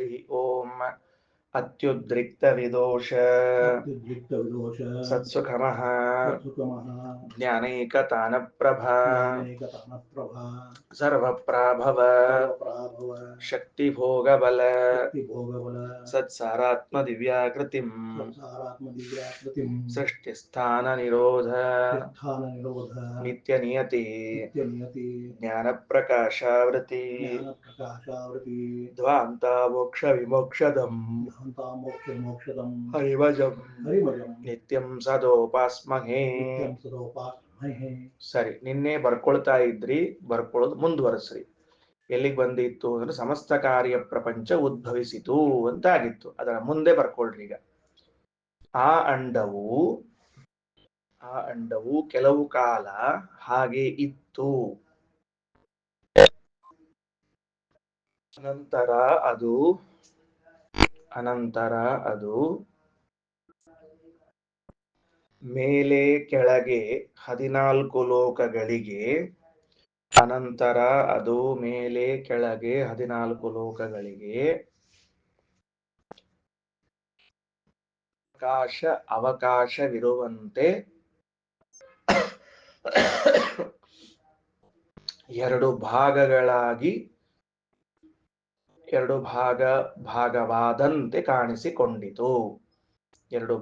ಹರಿ ಓಂ ಅತ್ಯುದ್ರಿಕ್ತವಿದೋಷ ಸತ್ಸುಖಮಃ ಜ್ಞಾನೈಕತಾನಪ್ರಭಾ ಸರ್ವಪ್ರಾಭವ ಶಕ್ತಿಭೋಗಬಲ ಸತ್ಸಾರಾತ್ಮದಿವ್ಯಾಕೃತಿಂ ಸೃಷ್ಟಿಸ್ಥಾನ ನಿರೋಧ ನಿತ್ಯನಿಯತಿ ಜ್ಞಾನಪ್ರಕಾಶಾವೃತಿ ಧ್ವಾಂತ ಮೋಕ್ಷ ವಿಮೋಕ್ಷದಂ ಹರಿಭಜಂ ನಿತ್ಯಂ ಸದೋಪಾಸ್ಮಹೇ. ಸರಿ, ನಿನ್ನೆ ಬರ್ಕೊಳ್ತಾ ಇದ್ರಿ, ಬರ್ಕೊಳ್ಳೋದು ಮುಂದುವರೆಸ್ರಿ. ಎಲ್ಲಿಗೆ ಬಂದಿತ್ತು ಅಂದ್ರೆ ಸಮಸ್ತ ಕಾರ್ಯ ಪ್ರಪಂಚ ಉದ್ಭವಿಸಿತು ಅಂತ ಆಗಿತ್ತು. ಅದರ ಮುಂದೆ ಬರ್ಕೊಳ್ರಿ. ಈಗ ಆ ಅಂಡವು ಕೆಲವು ಕಾಲ ಹಾಗೆ ಇತ್ತು. ಅನಂತರ ಅದು ಮೇಲೆ ಕೆಳಗೆ 14 ಲೋಕಗಳಿಗೆ ಅವಕಾಶವಿರುವಂತೆ ಎರಡು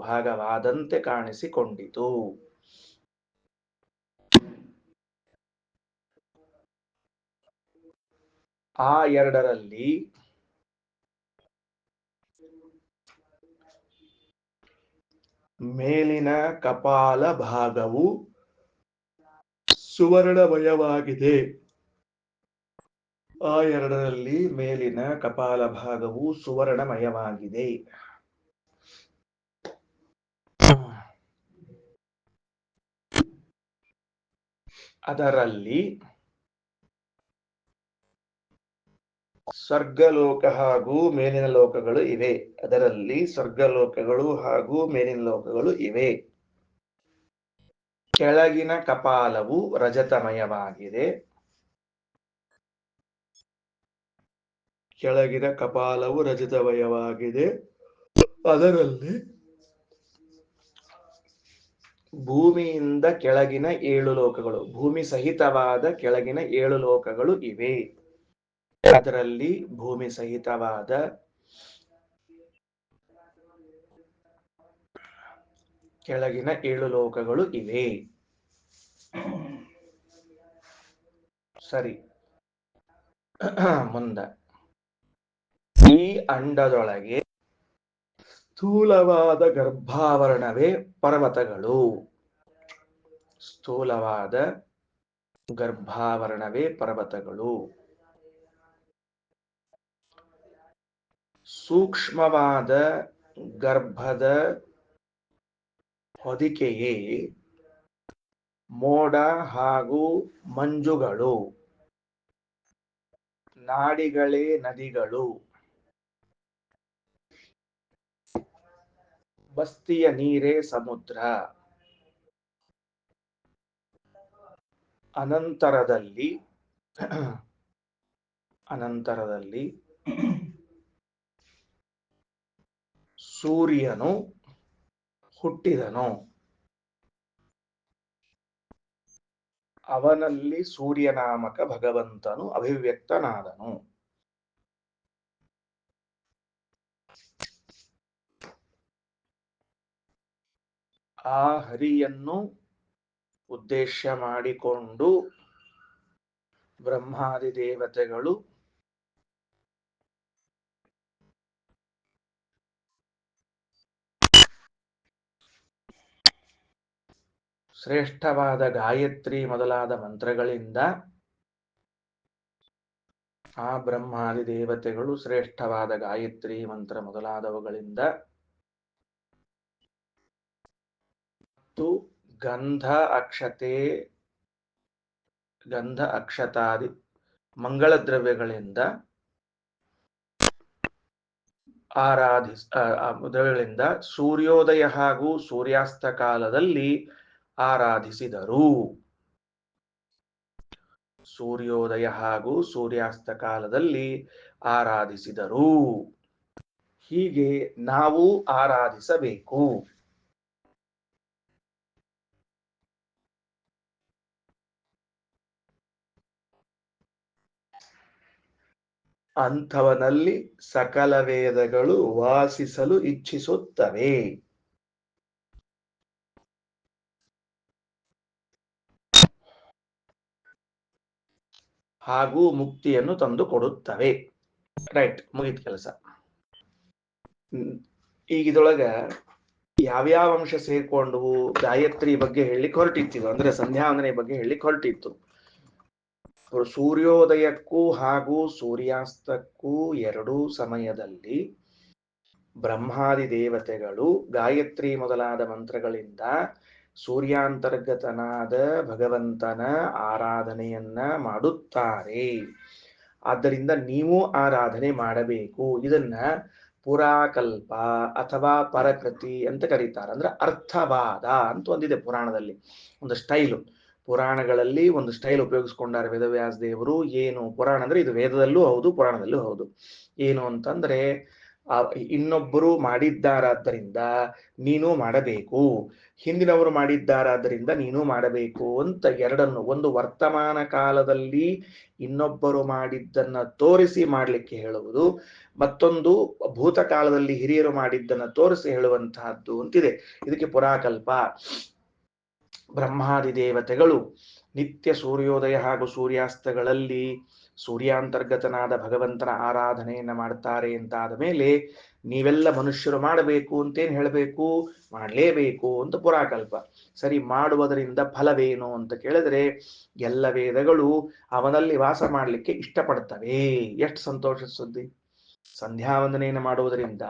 ಭಾಗವಾದಂತೆ ಕಾಣಿಸಿಕೊಂಡಿತು. ಆ ಎರಡರಲ್ಲಿ ಮೇಲಿನ ಕಪಾಲ ಭಾಗವು ಸುವರ್ಣಮಯವಾಗಿದೆ. ಅದರಲ್ಲಿ ಸ್ವರ್ಗಲೋಕ ಹಾಗೂ ಮೇಲಿನ ಲೋಕಗಳು ಇವೆ. ಕೆಳಗಿನ ಕಪಾಲವು ರಜತಮಯವಾಗಿದೆ. ಅದರಲ್ಲಿ ಭೂಮಿಯಿಂದ ಕೆಳಗಿನ 7 ಲೋಕಗಳು, ಭೂಮಿ ಸಹಿತವಾದ ಕೆಳಗಿನ 7 ಲೋಕಗಳು ಇವೆ. ಅದರಲ್ಲಿ ಭೂಮಿ ಸಹಿತವಾದ ಕೆಳಗಿನ 7 ಲೋಕಗಳು ಇವೆ. ಸರಿ, ಮುಂದೆ ಈ ಅಂಡದೊಳಗೆ ಸ್ಥೂಲವಾದ ಗರ್ಭಾವರಣವೇ ಪರ್ವತಗಳು. ಸೂಕ್ಷ್ಮವಾದ ಗರ್ಭದ ಹೊದಿಕೆಯೇ ಮೋಡ ಹಾಗೂ ಮಂಜುಗಳು, ನಾಡಿಗಳೇ ನದಿಗಳು, ಬಸ್ತಿಯ ನೀರೇ ಸಮುದ್ರ. ಅನಂತರದಲ್ಲಿ ಸೂರ್ಯನು ಹುಟ್ಟಿದನು. ಅವನಲ್ಲಿ ಸೂರ್ಯನಾಮಕ ಭಗವಂತನು ಅಭಿವ್ಯಕ್ತನಾದನು. ಆ ಹರಿಯನ್ನು ಉದ್ದೇಶ ಮಾಡಿಕೊಂಡು ಬ್ರಹ್ಮಾದಿ ದೇವತೆಗಳು ಶ್ರೇಷ್ಠವಾದ ಗಾಯತ್ರಿ ಮೊದಲಾದ ಮಂತ್ರಗಳಿಂದ ಮತ್ತು ಗಂಧ ಅಕ್ಷತಾದಿ ಮಂಗಳ ದ್ರವ್ಯಗಳಿಂದ ಸೂರ್ಯೋದಯ ಹಾಗೂ ಸೂರ್ಯಾಸ್ತ ಕಾಲದಲ್ಲಿ ಆರಾಧಿಸಿದರು. ಹೀಗೆ ನಾವು ಆರಾಧಿಸಬೇಕು. ಅಂಥವನಲ್ಲಿ ಸಕಲ ವೇದಗಳು ವಾಸಿಸಲು ಇಚ್ಛಿಸುತ್ತವೆ. ಹಾಗೂ ಮುಕ್ತಿಯನ್ನು ತಂದು ಕೊಡುತ್ತವೆ. ರೈಟ್, ಮುಗಿದ ಕೆಲಸ. ಈಗ ಇದೊಳಗ ಯಾವ್ಯಾವ ಅಂಶ ಸೇರ್ಕೊಂಡು ಗಾಯತ್ರಿ ಬಗ್ಗೆ ಹೇಳಲಿಕ್ಕೆ ಹೊರಟಿತ್ತು, ಅಂದ್ರೆ ಸಂಧ್ಯಾವಂದನೆ ಬಗ್ಗೆ ಹೇಳಲಿಕ್ಕೆ ಹೊರಟಿತ್ತು. ಸೂರ್ಯೋದಯಕ್ಕೂ ಹಾಗೂ ಸೂರ್ಯಾಸ್ತಕ್ಕೂ ಎರಡೂ ಸಮಯದಲ್ಲಿ ಬ್ರಹ್ಮಾದಿ ದೇವತೆಗಳು ಗಾಯತ್ರಿ ಮೊದಲಾದ ಮಂತ್ರಗಳಿಂದ ಸೂರ್ಯಾಂತರ್ಗತನಾದ ಭಗವಂತನ ಆರಾಧನೆಯನ್ನ ಮಾಡುತ್ತಾರೆ. ಆದ್ದರಿಂದ ನೀವು ಆರಾಧನೆ ಮಾಡಬೇಕು. ಇದನ್ನ ಪುರಾಕಲ್ಪ ಅಥವಾ ಪರಕೃತಿ ಅಂತ ಕರೀತಾರೆ. ಅಂದ್ರೆ ಅರ್ಥವಾದ ಅಂತ ಒಂದಿದೆ ಪುರಾಣದಲ್ಲಿ, ಒಂದು ಸ್ಟೈಲು. ಪುರಾಣಗಳಲ್ಲಿ ಒಂದು ಸ್ಟೈಲ್ ಉಪಯೋಗಿಸ್ಕೊಂಡಾರೆ ವೇದವ್ಯಾಸ ದೇವರು. ಏನು ಪುರಾಣ ಅಂದ್ರೆ ಇದು ವೇದದಲ್ಲೂ ಹೌದು ಪುರಾಣದಲ್ಲೂ ಹೌದು. ಏನು ಅಂತಂದ್ರೆ ಇನ್ನೊಬ್ಬರು ಮಾಡಿದ್ದಾರಾದ್ದರಿಂದ ನೀನು ಮಾಡಬೇಕು, ಹಿಂದಿನವರು ಮಾಡಿದ್ದಾರಾದ್ದರಿಂದ ನೀನು ಮಾಡಬೇಕು ಅಂತ ಎರಡನ್ನು, ಒಂದು ವರ್ತಮಾನ ಕಾಲದಲ್ಲಿ ಇನ್ನೊಬ್ಬರು ಮಾಡಿದ್ದನ್ನ ತೋರಿಸಿ ಮಾಡ್ಲಿಕ್ಕೆ ಹೇಳುವುದು, ಮತ್ತೊಂದು ಭೂತಕಾಲದಲ್ಲಿ ಹಿರಿಯರು ಮಾಡಿದ್ದನ್ನ ತೋರಿಸಿ ಹೇಳುವಂತಹದ್ದು ಅಂತಿದೆ. ಇದಕ್ಕೆ ಪುರಾಕಲ್ಪ. ಬ್ರಹ್ಮಾದಿ ದೇವತೆಗಳು ನಿತ್ಯ ಸೂರ್ಯೋದಯ ಹಾಗೂ ಸೂರ್ಯಾಸ್ತಗಳಲ್ಲಿ ಸೂರ್ಯಾಂತರ್ಗತನಾದ ಭಗವಂತನ ಆರಾಧನೆಯನ್ನ ಮಾಡ್ತಾರೆ ಅಂತಾದ ಮೇಲೆ ನೀವೆಲ್ಲ ಮನುಷ್ಯರು ಮಾಡಬೇಕು ಅಂತೇನು ಹೇಳಬೇಕು, ಮಾಡಲೇಬೇಕು ಅಂತ ಪುರಾಕಲ್ಪ. ಸರಿ, ಮಾಡುವುದರಿಂದ ಫಲವೇನು ಅಂತ ಕೇಳಿದ್ರೆ ಎಲ್ಲ ವೇದಗಳು ಅವನಲ್ಲಿ ವಾಸ ಮಾಡಲಿಕ್ಕೆ ಇಷ್ಟಪಡ್ತವೆ. ಎಷ್ಟು ಸಂತೋಷದ ಸುದ್ದಿ! ಸಂಧ್ಯಾವಂದನೆಯನ್ನು ಮಾಡುವುದರಿಂದ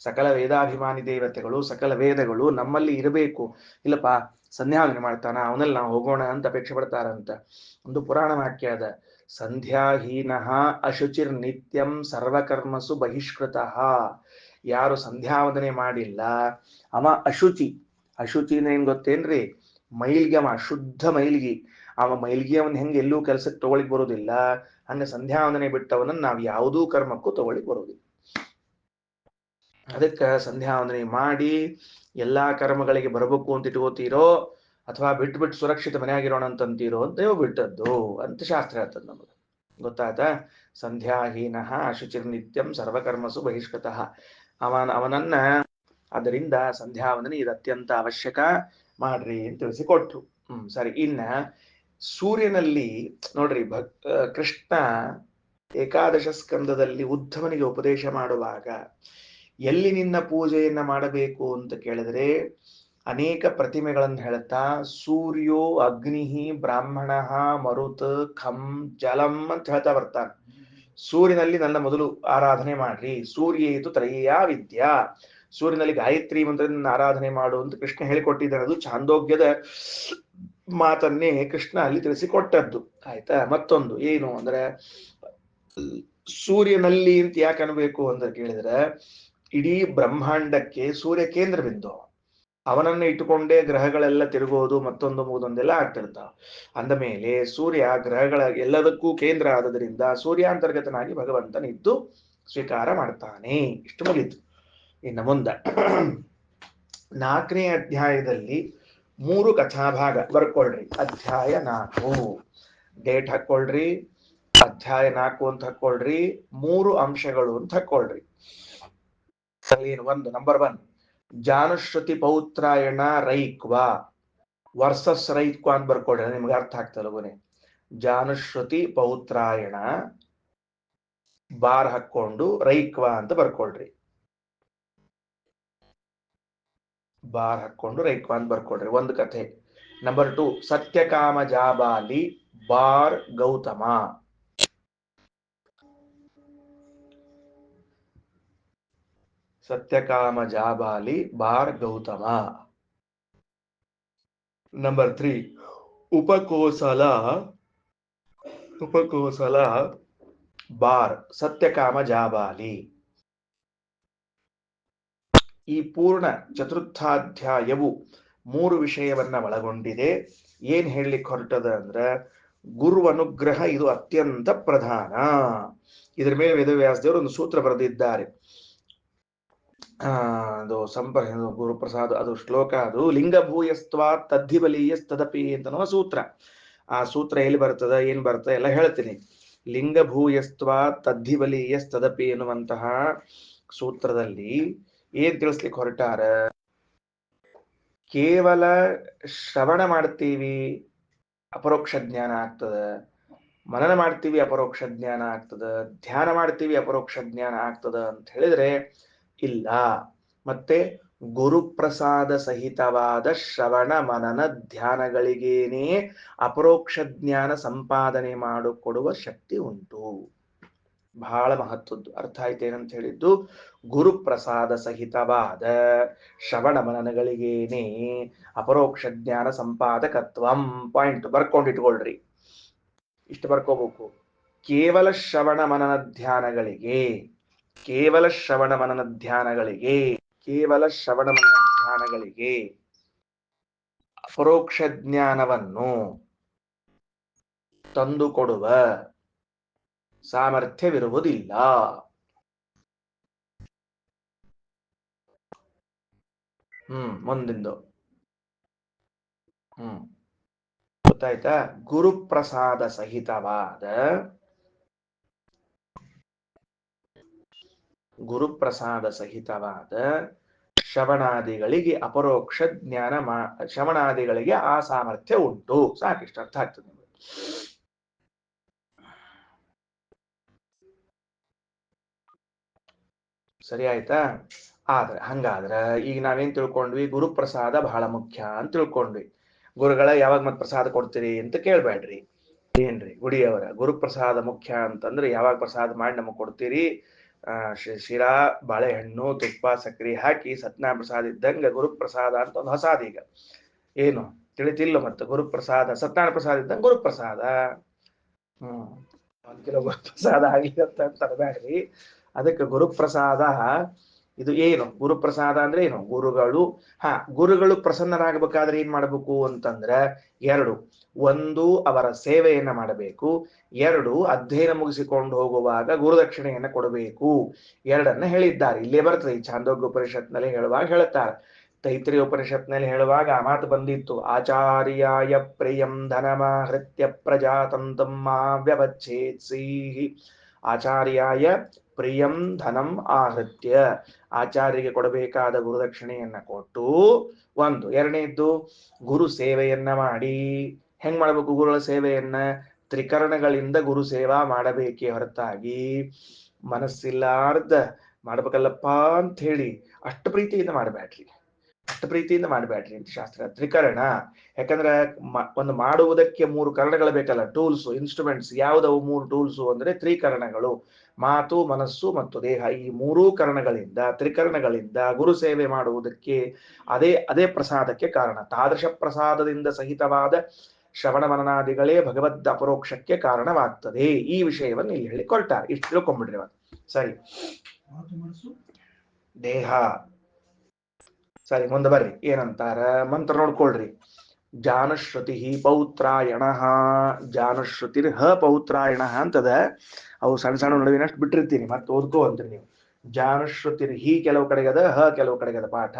ಸಕಲ ವೇದಾಭಿಮಾನಿ ದೇವತೆಗಳು, ಸಕಲ ವೇದಗಳು ನಮ್ಮಲ್ಲಿ ಇರಬೇಕು. ಇಲ್ಲಪ್ಪ ಸಂಧ್ಯಾವಂದನೆ ಮಾಡ್ತಾನ, ಅವನಲ್ಲಿ ನಾವು ಹೋಗೋಣ ಅಂತ ಅಪೇಕ್ಷೆ ಪಡ್ತಾರಂತ. ಒಂದು ಪುರಾಣ ವಾಕ್ಯ ಅದ, ಸಂಧ್ಯಾಹೀನ ಅಶುಚಿರ್ ನಿತ್ಯಂ ಸರ್ವಕರ್ಮಸು ಬಹಿಷ್ಕೃತ. ಯಾರು ಸಂಧ್ಯಾವಂದನೆ ಮಾಡಿಲ್ಲ ಅವ ಅಶುಚಿ. ಅಶುಚಿನ ಏನ್ ಗೊತ್ತೇನ್ರಿ? ಮೈಲ್ಗೆ, ಅವ ಶುದ್ಧ ಮೈಲ್ಗಿ. ಅವ ಮೈಲ್ಗಿ ಅವನ್ ಹೆಂಗೆ ಎಲ್ಲೂ ಕೆಲಸಕ್ಕೆ ತಗೊಳಿಕ್ ಬರೋದಿಲ್ಲ, ಹಂಗ ಸಂಧ್ಯಾವಂದನೆ ಬಿಟ್ಟವನನ್ನ ನಾವು ಯಾವುದೂ ಕರ್ಮಕ್ಕೂ ತಗೊಳಿಕ್ ಬರೋದಿಲ್ಲ. ಅದಕ್ಕೆ ಸಂಧ್ಯಾವಂದನೆ ಮಾಡಿ ಎಲ್ಲಾ ಕರ್ಮಗಳಿಗೆ ಬರಬೇಕು ಅಂತ ಇಟ್ಕೋತೀರೋ, ಅಥವಾ ಬಿಟ್ಟು ಸುರಕ್ಷಿತ ಮನೆಯಾಗಿರೋಣ ಅಂತಂತೀರೋ ಅಂತ ದೇವ ಬಿಟ್ಟದ್ದು ಅಂತ ಶಾಸ್ತ್ರ ಹೇಳ್ತದ ನಮಗೆ. ಗೊತ್ತಾಯ್ತಾ? ಸಂಧ್ಯಾಹೀನ ಅಶುಚಿರ್ ನಿತ್ಯಂ ಸರ್ವಕರ್ಮಸು ಬಹಿಷ್ಕೃತಃ. ಅವನನ್ನ ಅದರಿಂದ ಸಂಧ್ಯಾವಂದನೆ ಇದು ಅತ್ಯಂತ ಅವಶ್ಯಕ, ಮಾಡ್ರಿ ಅಂತ ತಿಳಿಸಿಕೊಟ್ರು. ಸರಿ, ಇನ್ನ ಸೂರ್ಯನಲ್ಲಿ ನೋಡ್ರಿ, ಕೃಷ್ಣ ಏಕಾದಶ ಸ್ಕಂದದಲ್ಲಿ ಉದ್ಧವನಿಗೆ ಉಪದೇಶ ಮಾಡುವಾಗ ಎಲ್ಲಿ ನಿನ್ನ ಪೂಜೆಯನ್ನ ಮಾಡಬೇಕು ಅಂತ ಕೇಳಿದ್ರೆ ಅನೇಕ ಪ್ರತಿಮೆಗಳನ್ನು ಹೇಳ್ತಾ ಸೂರ್ಯೋ ಅಗ್ನಿ ಬ್ರಾಹ್ಮಣ ಮರುತ್ ಖಂ ಜಲಂ ಅಂತ ಹೇಳ್ತಾ ಬರ್ತಾನೆ. ಸೂರ್ಯನಲ್ಲಿ ನನ್ನ ಮೊದಲು ಆರಾಧನೆ ಮಾಡ್ರಿ. ಸೂರ್ಯೇತು ತ್ರಯೀಯ ವಿದ್ಯಾ. ಸೂರ್ಯನಲ್ಲಿ ಗಾಯತ್ರಿ ಮಂತ್ರದಿಂದ ಆರಾಧನೆ ಮಾಡು ಅಂತ ಕೃಷ್ಣ ಹೇಳಿಕೊಟ್ಟಿದ್ದಾನೆ. ಅದು ಛಾಂದೋಗ್ಯದ ಮಾತನ್ನೇ ಕೃಷ್ಣ ಅಲ್ಲಿ ತಿಳಿಸಿಕೊಟ್ಟದ್ದು. ಆಯ್ತಾ? ಮತ್ತೊಂದು ಏನು ಅಂದ್ರೆ ಸೂರ್ಯನಲ್ಲಿ ಅಂತ ಯಾಕೆ ಅನ್ಬೇಕು ಅಂತ ಕೇಳಿದ್ರೆ ಇಡೀ ಬ್ರಹ್ಮಾಂಡಕ್ಕೆ ಸೂರ್ಯ ಕೇಂದ್ರ ಬಿಂದು. ಅವನನ್ನ ಇಟ್ಟುಕೊಂಡೇ ಗ್ರಹಗಳೆಲ್ಲ ತಿರುಗೋದು, ಮತ್ತೊಂದು ಮುಗಿದೊಂದೆಲ್ಲ ಆಗ್ತಿರ್ತಾವ. ಅಂದ ಮೇಲೆ ಸೂರ್ಯ ಗ್ರಹಗಳ ಎಲ್ಲದಕ್ಕೂ ಕೇಂದ್ರ ಆದದರಿಂದ ಸೂರ್ಯಾಂತರ್ಗತನಾಗಿ ಭಗವಂತನಿದ್ದು ಸ್ವೀಕಾರ ಮಾಡ್ತಾನೆ. ಇಷ್ಟು ಮುಗಿತು. ಇನ್ನು ಮುಂದ 4ನೇ ಅಧ್ಯಾಯದಲ್ಲಿ 3 ಕಥಾಭಾಗ ಬರ್ಕೊಳ್ರಿ. ಅಧ್ಯಾಯ 4 ಡೇಟ್ ಹಾಕೊಳ್ರಿ, ಅಧ್ಯಾಯ 4 ಅಂತ ಹಾಕೊಳ್ರಿ, 3 ಅಂಶಗಳು ಅಂತ ಹಾಕೊಳ್ರಿ. ಒಂದು ನಂಬರ್ 1 ಜಾನುಶ್ರುತಿ ಪೌತ್ರಾಯಣ ರೈಕ್ವ ವರ್ಸಸ್ ರೈಕ್ವ ಅಂತ ಬರ್ಕೊಳ್ರಿ, ನಿಮ್ಗೆ ಅರ್ಥ ಆಗ್ತಲ್ಲ. ಜಾನುಶ್ರುತಿ ಪೌತ್ರಾಯಣ ಬಾರ್ ಹಾಕೊಂಡು ರೈಕ್ವ ಅಂತ ಬರ್ಕೊಳ್ರಿ. ಬಾರ್ ಹಾಕೊಂಡು ರೈಕ್ವ ಅಂತ ಬರ್ಕೊಳ್ರಿ. ಒಂದು ಕಥೆ. ನಂಬರ್ 2 ಸತ್ಯಕಾಮ ಜಾಬಾಲಿ ಬಾರ್ ಗೌತಮ. ಸತ್ಯಕಾಮ ಜಾಬಾಲಿ ಬಾರ್ ಗೌತಮ. ನಂಬರ್ 3 ಉಪಕೋಸಲ ಬಾರ್ ಸತ್ಯಕಾಮ ಜಾಬಾಲಿ. ಈ ಪೂರ್ಣ ಚತುರ್ಥಾಧ್ಯಾಯವು 3 ವಿಷಯವನ್ನ ಒಳಗೊಂಡಿದೆ. ಏನ್ ಹೇಳಲಿಕ್ಕೆ ಹೊರಟದ ಅಂದ್ರೆ ಗುರು ಅನುಗ್ರಹ ಇದು ಅತ್ಯಂತ ಪ್ರಧಾನ. ಇದರ ಮೇಲೆ ವೇದವ್ಯಾಸ ದೇವರು ಒಂದು ಸೂತ್ರ ಬರೆದಿದ್ದಾರೆ. ಅದು ಗುರುಪ್ರಸಾದ ಅದು ಶ್ಲೋಕ, ಅದು ಲಿಂಗಭೂಯಸ್ತ್ವಾ ತದ್ಧಿಬಲೀಯಸ್ತದಪಿ ಅಂತನೋ ಸೂತ್ರ. ಆ ಸೂತ್ರ ಎಲ್ಲಿ ಬರ್ತದ ಏನ್ ಬರ್ತದೆ ಎಲ್ಲ ಹೇಳ್ತೀನಿ. ಲಿಂಗಭೂಯಸ್ತ್ವಾ ತದ್ಧಿಬಲೀಯಸ್ತದಪಿ ಎನ್ನುವಂತಹ ಸೂತ್ರದಲ್ಲಿ ಏನ್ ತಿಳಿಸ್ಲಿಕ್ಕೆ ಹೊರಟಾರ, ಕೇವಲ ಶ್ರವಣ ಮಾಡ್ತೀವಿ ಅಪರೋಕ್ಷ ಜ್ಞಾನ ಆಗ್ತದ, ಮನನ ಮಾಡ್ತೀವಿ ಅಪರೋಕ್ಷ ಜ್ಞಾನ ಆಗ್ತದ, ಧ್ಯಾನ ಮಾಡ್ತೀವಿ ಅಪರೋಕ್ಷ ಜ್ಞಾನ ಆಗ್ತದ ಅಂತ ಹೇಳಿದ್ರೆ ಇಲ್ಲ. ಮತ್ತೆ ಗುರುಪ್ರಸಾದ ಸಹಿತವಾದ ಶ್ರವಣ ಮನನ ಧ್ಯಾನಗಳಿಗೇನೆ ಅಪರೋಕ್ಷ ಜ್ಞಾನ ಸಂಪಾದನೆ ಮಾಡಿಕೊಡುವ ಶಕ್ತಿ ಉಂಟು. ಬಹಳ ಮಹತ್ವದ್ದು. ಅರ್ಥ ಆಯ್ತೇನಂತ ಹೇಳಿದ್ದು, ಗುರುಪ್ರಸಾದ ಸಹಿತವಾದ ಶ್ರವಣ ಮನನಗಳಿಗೇನೆ ಅಪರೋಕ್ಷ ಜ್ಞಾನ ಸಂಪಾದಕತ್ವಂ. ಪಾಯಿಂಟ್ ಬರ್ಕೊಂಡಿಟ್ಕೊಳ್ರಿ, ಇಷ್ಟು ಬರ್ಕೋಬೇಕು. ಕೇವಲ ಶ್ರವಣ ಮನನ ಧ್ಯಾನಗಳಿಗೆ, ಕೇವಲ ಶ್ರವಣ ಮನನ ಧ್ಯಾನಗಳಿಗೆ, ಕೇವಲ ಶ್ರವಣ ಮನನ ಧ್ಯಾನಗಳಿಗೆ ಅಪರೋಕ್ಷ ಜ್ಞಾನವನ್ನು ತಂದುಕೊಡುವ ಸಾಮರ್ಥ್ಯವಿರುವುದಿಲ್ಲ. ಮುಂದಿಂದು ಗೊತ್ತಾಯ್ತಾ? ಗುರುಪ್ರಸಾದ ಸಹಿತವಾದ, ಗುರುಪ್ರಸಾದ ಸಹಿತವಾದ ಶ್ರವಣಾದಿಗಳಿಗೆ ಅಪರೋಕ್ಷ ಜ್ಞಾನ ಶ್ರವಣಾದಿಗಳಿಗೆ ಆ ಸಾಮರ್ಥ್ಯ ಉಂಟು. ಸಾಕಿಷ್ಟು ಅರ್ಥ ಆಗ್ತದೆ. ಸರಿ ಆಯ್ತಾ? ಆದ್ರೆ ಹಂಗಾದ್ರೆ ಈಗ ನಾವೇನ್ ತಿಳ್ಕೊಂಡ್ವಿ, ಗುರುಪ್ರಸಾದ ಬಹಳ ಮುಖ್ಯ ಅಂತ ತಿಳ್ಕೊಂಡ್ವಿ. ಗುರುಗಳ ಯಾವಾಗ ಮತ್ ಪ್ರಸಾದ ಕೊಡ್ತೀರಿ ಅಂತ ಕೇಳ್ಬೇಡ್ರಿ. ಏನ್ರಿ ಗುಡಿಯವರ ಗುರುಪ್ರಸಾದ ಮುಖ್ಯ ಅಂತಂದ್ರೆ ಯಾವಾಗ ಪ್ರಸಾದ ಮಾಡಿ ನಮಗ್ ಕೊಡ್ತೀರಿ? ಶಿರಾ, ಬಾಳೆಹಣ್ಣು, ತುಪ್ಪ, ಸಕ್ಕರೆ ಹಾಕಿ ಸತ್ಯನಾರಾಯಣ ಪ್ರಸಾದ ಇದ್ದಂಗ ಗುರುಪ್ರಸಾದ ಅಂತ ಒಂದು ಹೊಸಾದ. ಈಗ ಏನು ತಿಳಿತಿಲ್ಲ? ಮತ್ತೆ ಗುರುಪ್ರಸಾದ ಸತ್ಯನಾರಾಯಣ ಪ್ರಸಾದ ಇದ್ದಂಗ ಗುರುಪ್ರಸಾದ. 1 ಕಿಲೋ ಗುರುಪ್ರಸಾದ ಆಗ್ಲಿ ಅಂತ ತರಬೇಡ್ರಿ. ಅದಕ್ಕೆ ಗುರುಪ್ರಸಾದ ಇದು ಏನು? ಗುರುಪ್ರಸಾದ ಅಂದ್ರೆ ಏನು? ಗುರುಗಳು ಪ್ರಸನ್ನರಾಗಬೇಕಾದ್ರೆ ಏನ್ ಮಾಡಬೇಕು ಅಂತಂದ್ರೆ 2. 1 ಅವರ ಸೇವೆಯನ್ನ ಮಾಡಬೇಕು. 2 ಅಧ್ಯಯನ ಮುಗಿಸಿಕೊಂಡು ಹೋಗುವಾಗ ಗುರುದಕ್ಷಿಣೆಯನ್ನ ಕೊಡಬೇಕು. 2 ಹೇಳಿದ್ದಾರೆ. ಇಲ್ಲೇ ಬರ್ತದೆ ಈ ಛಾಂದೋಗ್ಯ ಉಪನಿಷತ್ನಲ್ಲಿ ಹೇಳುವಾಗ ಹೇಳುತ್ತಾರೆ. ತೈತ್ರಿಯ ಉಪನಿಷತ್ನಲ್ಲಿ ಹೇಳುವಾಗ ಆ ಮಾತು ಬಂದಿತ್ತು. ಆಚಾರ್ಯಾಯ ಪ್ರಿಯಂ ಧನಮಾಹೃತ್ಯ ಪ್ರಜಾತಂತಂ ಮಾ ವ್ಯವಚ್ಛೇತ್ಸಿ. ಆಚಾರ್ಯಾಯ ಪ್ರಿಯಂ ಧನಂ ಆಹೃತ್ಯ, ಆಚಾರ್ಯರಿಗೆ ಕೊಡಬೇಕಾದ ಗುರುದಕ್ಷಿಣೆಯನ್ನ ಕೊಟ್ಟು 1. 2ನೇದ್ದು ಗುರು ಸೇವೆಯನ್ನ ಮಾಡಿ. ಹೆಂಗ್ ಮಾಡ್ಬೇಕು ಗುರುಗಳ ಸೇವೆಯನ್ನ? ತ್ರಿಕರಣಗಳಿಂದ ಗುರು ಸೇವಾ ಮಾಡಬೇಕೇ ಹೊರತಾಗಿ ಮನಸ್ಸಿಲ್ಲಾರ್ದ ಮಾಡ್ಬೇಕಲ್ಲಪ್ಪ ಅಂತ ಹೇಳಿ ಅಷ್ಟು ಪ್ರೀತಿಯಿಂದ ಮಾಡಬೇಡ್ರಿ, ಅಷ್ಟು ಪ್ರೀತಿಯಿಂದ ಮಾಡಬೇಡ್ರಿ ಅಂತ ಶಾಸ್ತ್ರ. ತ್ರಿಕರಣ ಯಾಕಂದ್ರೆ ಒಂದು ಮಾಡುವುದಕ್ಕೆ 3 ಕರಣಗಳು ಬೇಕಲ್ಲ, ಟೂಲ್ಸ್, ಇನ್ಸ್ಟ್ರೂಮೆಂಟ್ಸ್. ಯಾವ್ದವು 3 ಟೂಲ್ಸು ಅಂದ್ರೆ ತ್ರಿಕರಣಗಳು: ಮಾತು, ಮನಸ್ಸು ಮತ್ತು ದೇಹ. ಈ 3 ಕರಣಗಳಿಂದ, ತ್ರಿಕರಣಗಳಿಂದ ಗುರು ಸೇವೆ ಮಾಡುವುದಕ್ಕೆ ಅದೇ ಪ್ರಸಾದಕ್ಕೆ ಕಾರಣ. ತಾದೃಶ ಪ್ರಸಾದದಿಂದ ಸಹಿತವಾದ ಶ್ರವಣ ಮನನಾದಿಗಳೇ ಭಗವದ್ ಅಪರೋಕ್ಷಕ್ಕೆ ಕಾರಣವಾಗ್ತದೆ. ಈ ವಿಷಯವನ್ನು ಇಲ್ಲಿ ಹೇಳಿಕೊಳ್ತಾರೆ. ಇಷ್ಟು ತಿಳ್ಕೊಂಡ್ಬಿಡ್ರಿ. ಸರಿ, ದೇಹ ಸರಿ. ಮುಂದೆ ಬರ್ರಿ, ಏನಂತಾರ ಮಂತ್ರ ನೋಡ್ಕೊಳ್ರಿ. ಜಾನಶ್ರುತಿ ಪೌತ್ರಾಯಣ, ಜಾನಶ್ರುತಿರ್ ಪೌತ್ರಾಯಣ ಅಂತದ. ಅವು ಸಣ್ಣ ಸಣ್ಣ ನಡುವಿನಷ್ಟು ಬಿಟ್ಟಿರ್ತೀನಿ, ಮತ್ತೆ ಓದ್ಕೋ ಅಂತೀರಿ ನೀವು. ಜಾನಶ್ರುತಿರ್ ಕೆಲವು ಕಡೆಗದ, ಕೆಲವು ಕಡೆಗದ ಪಾಠ.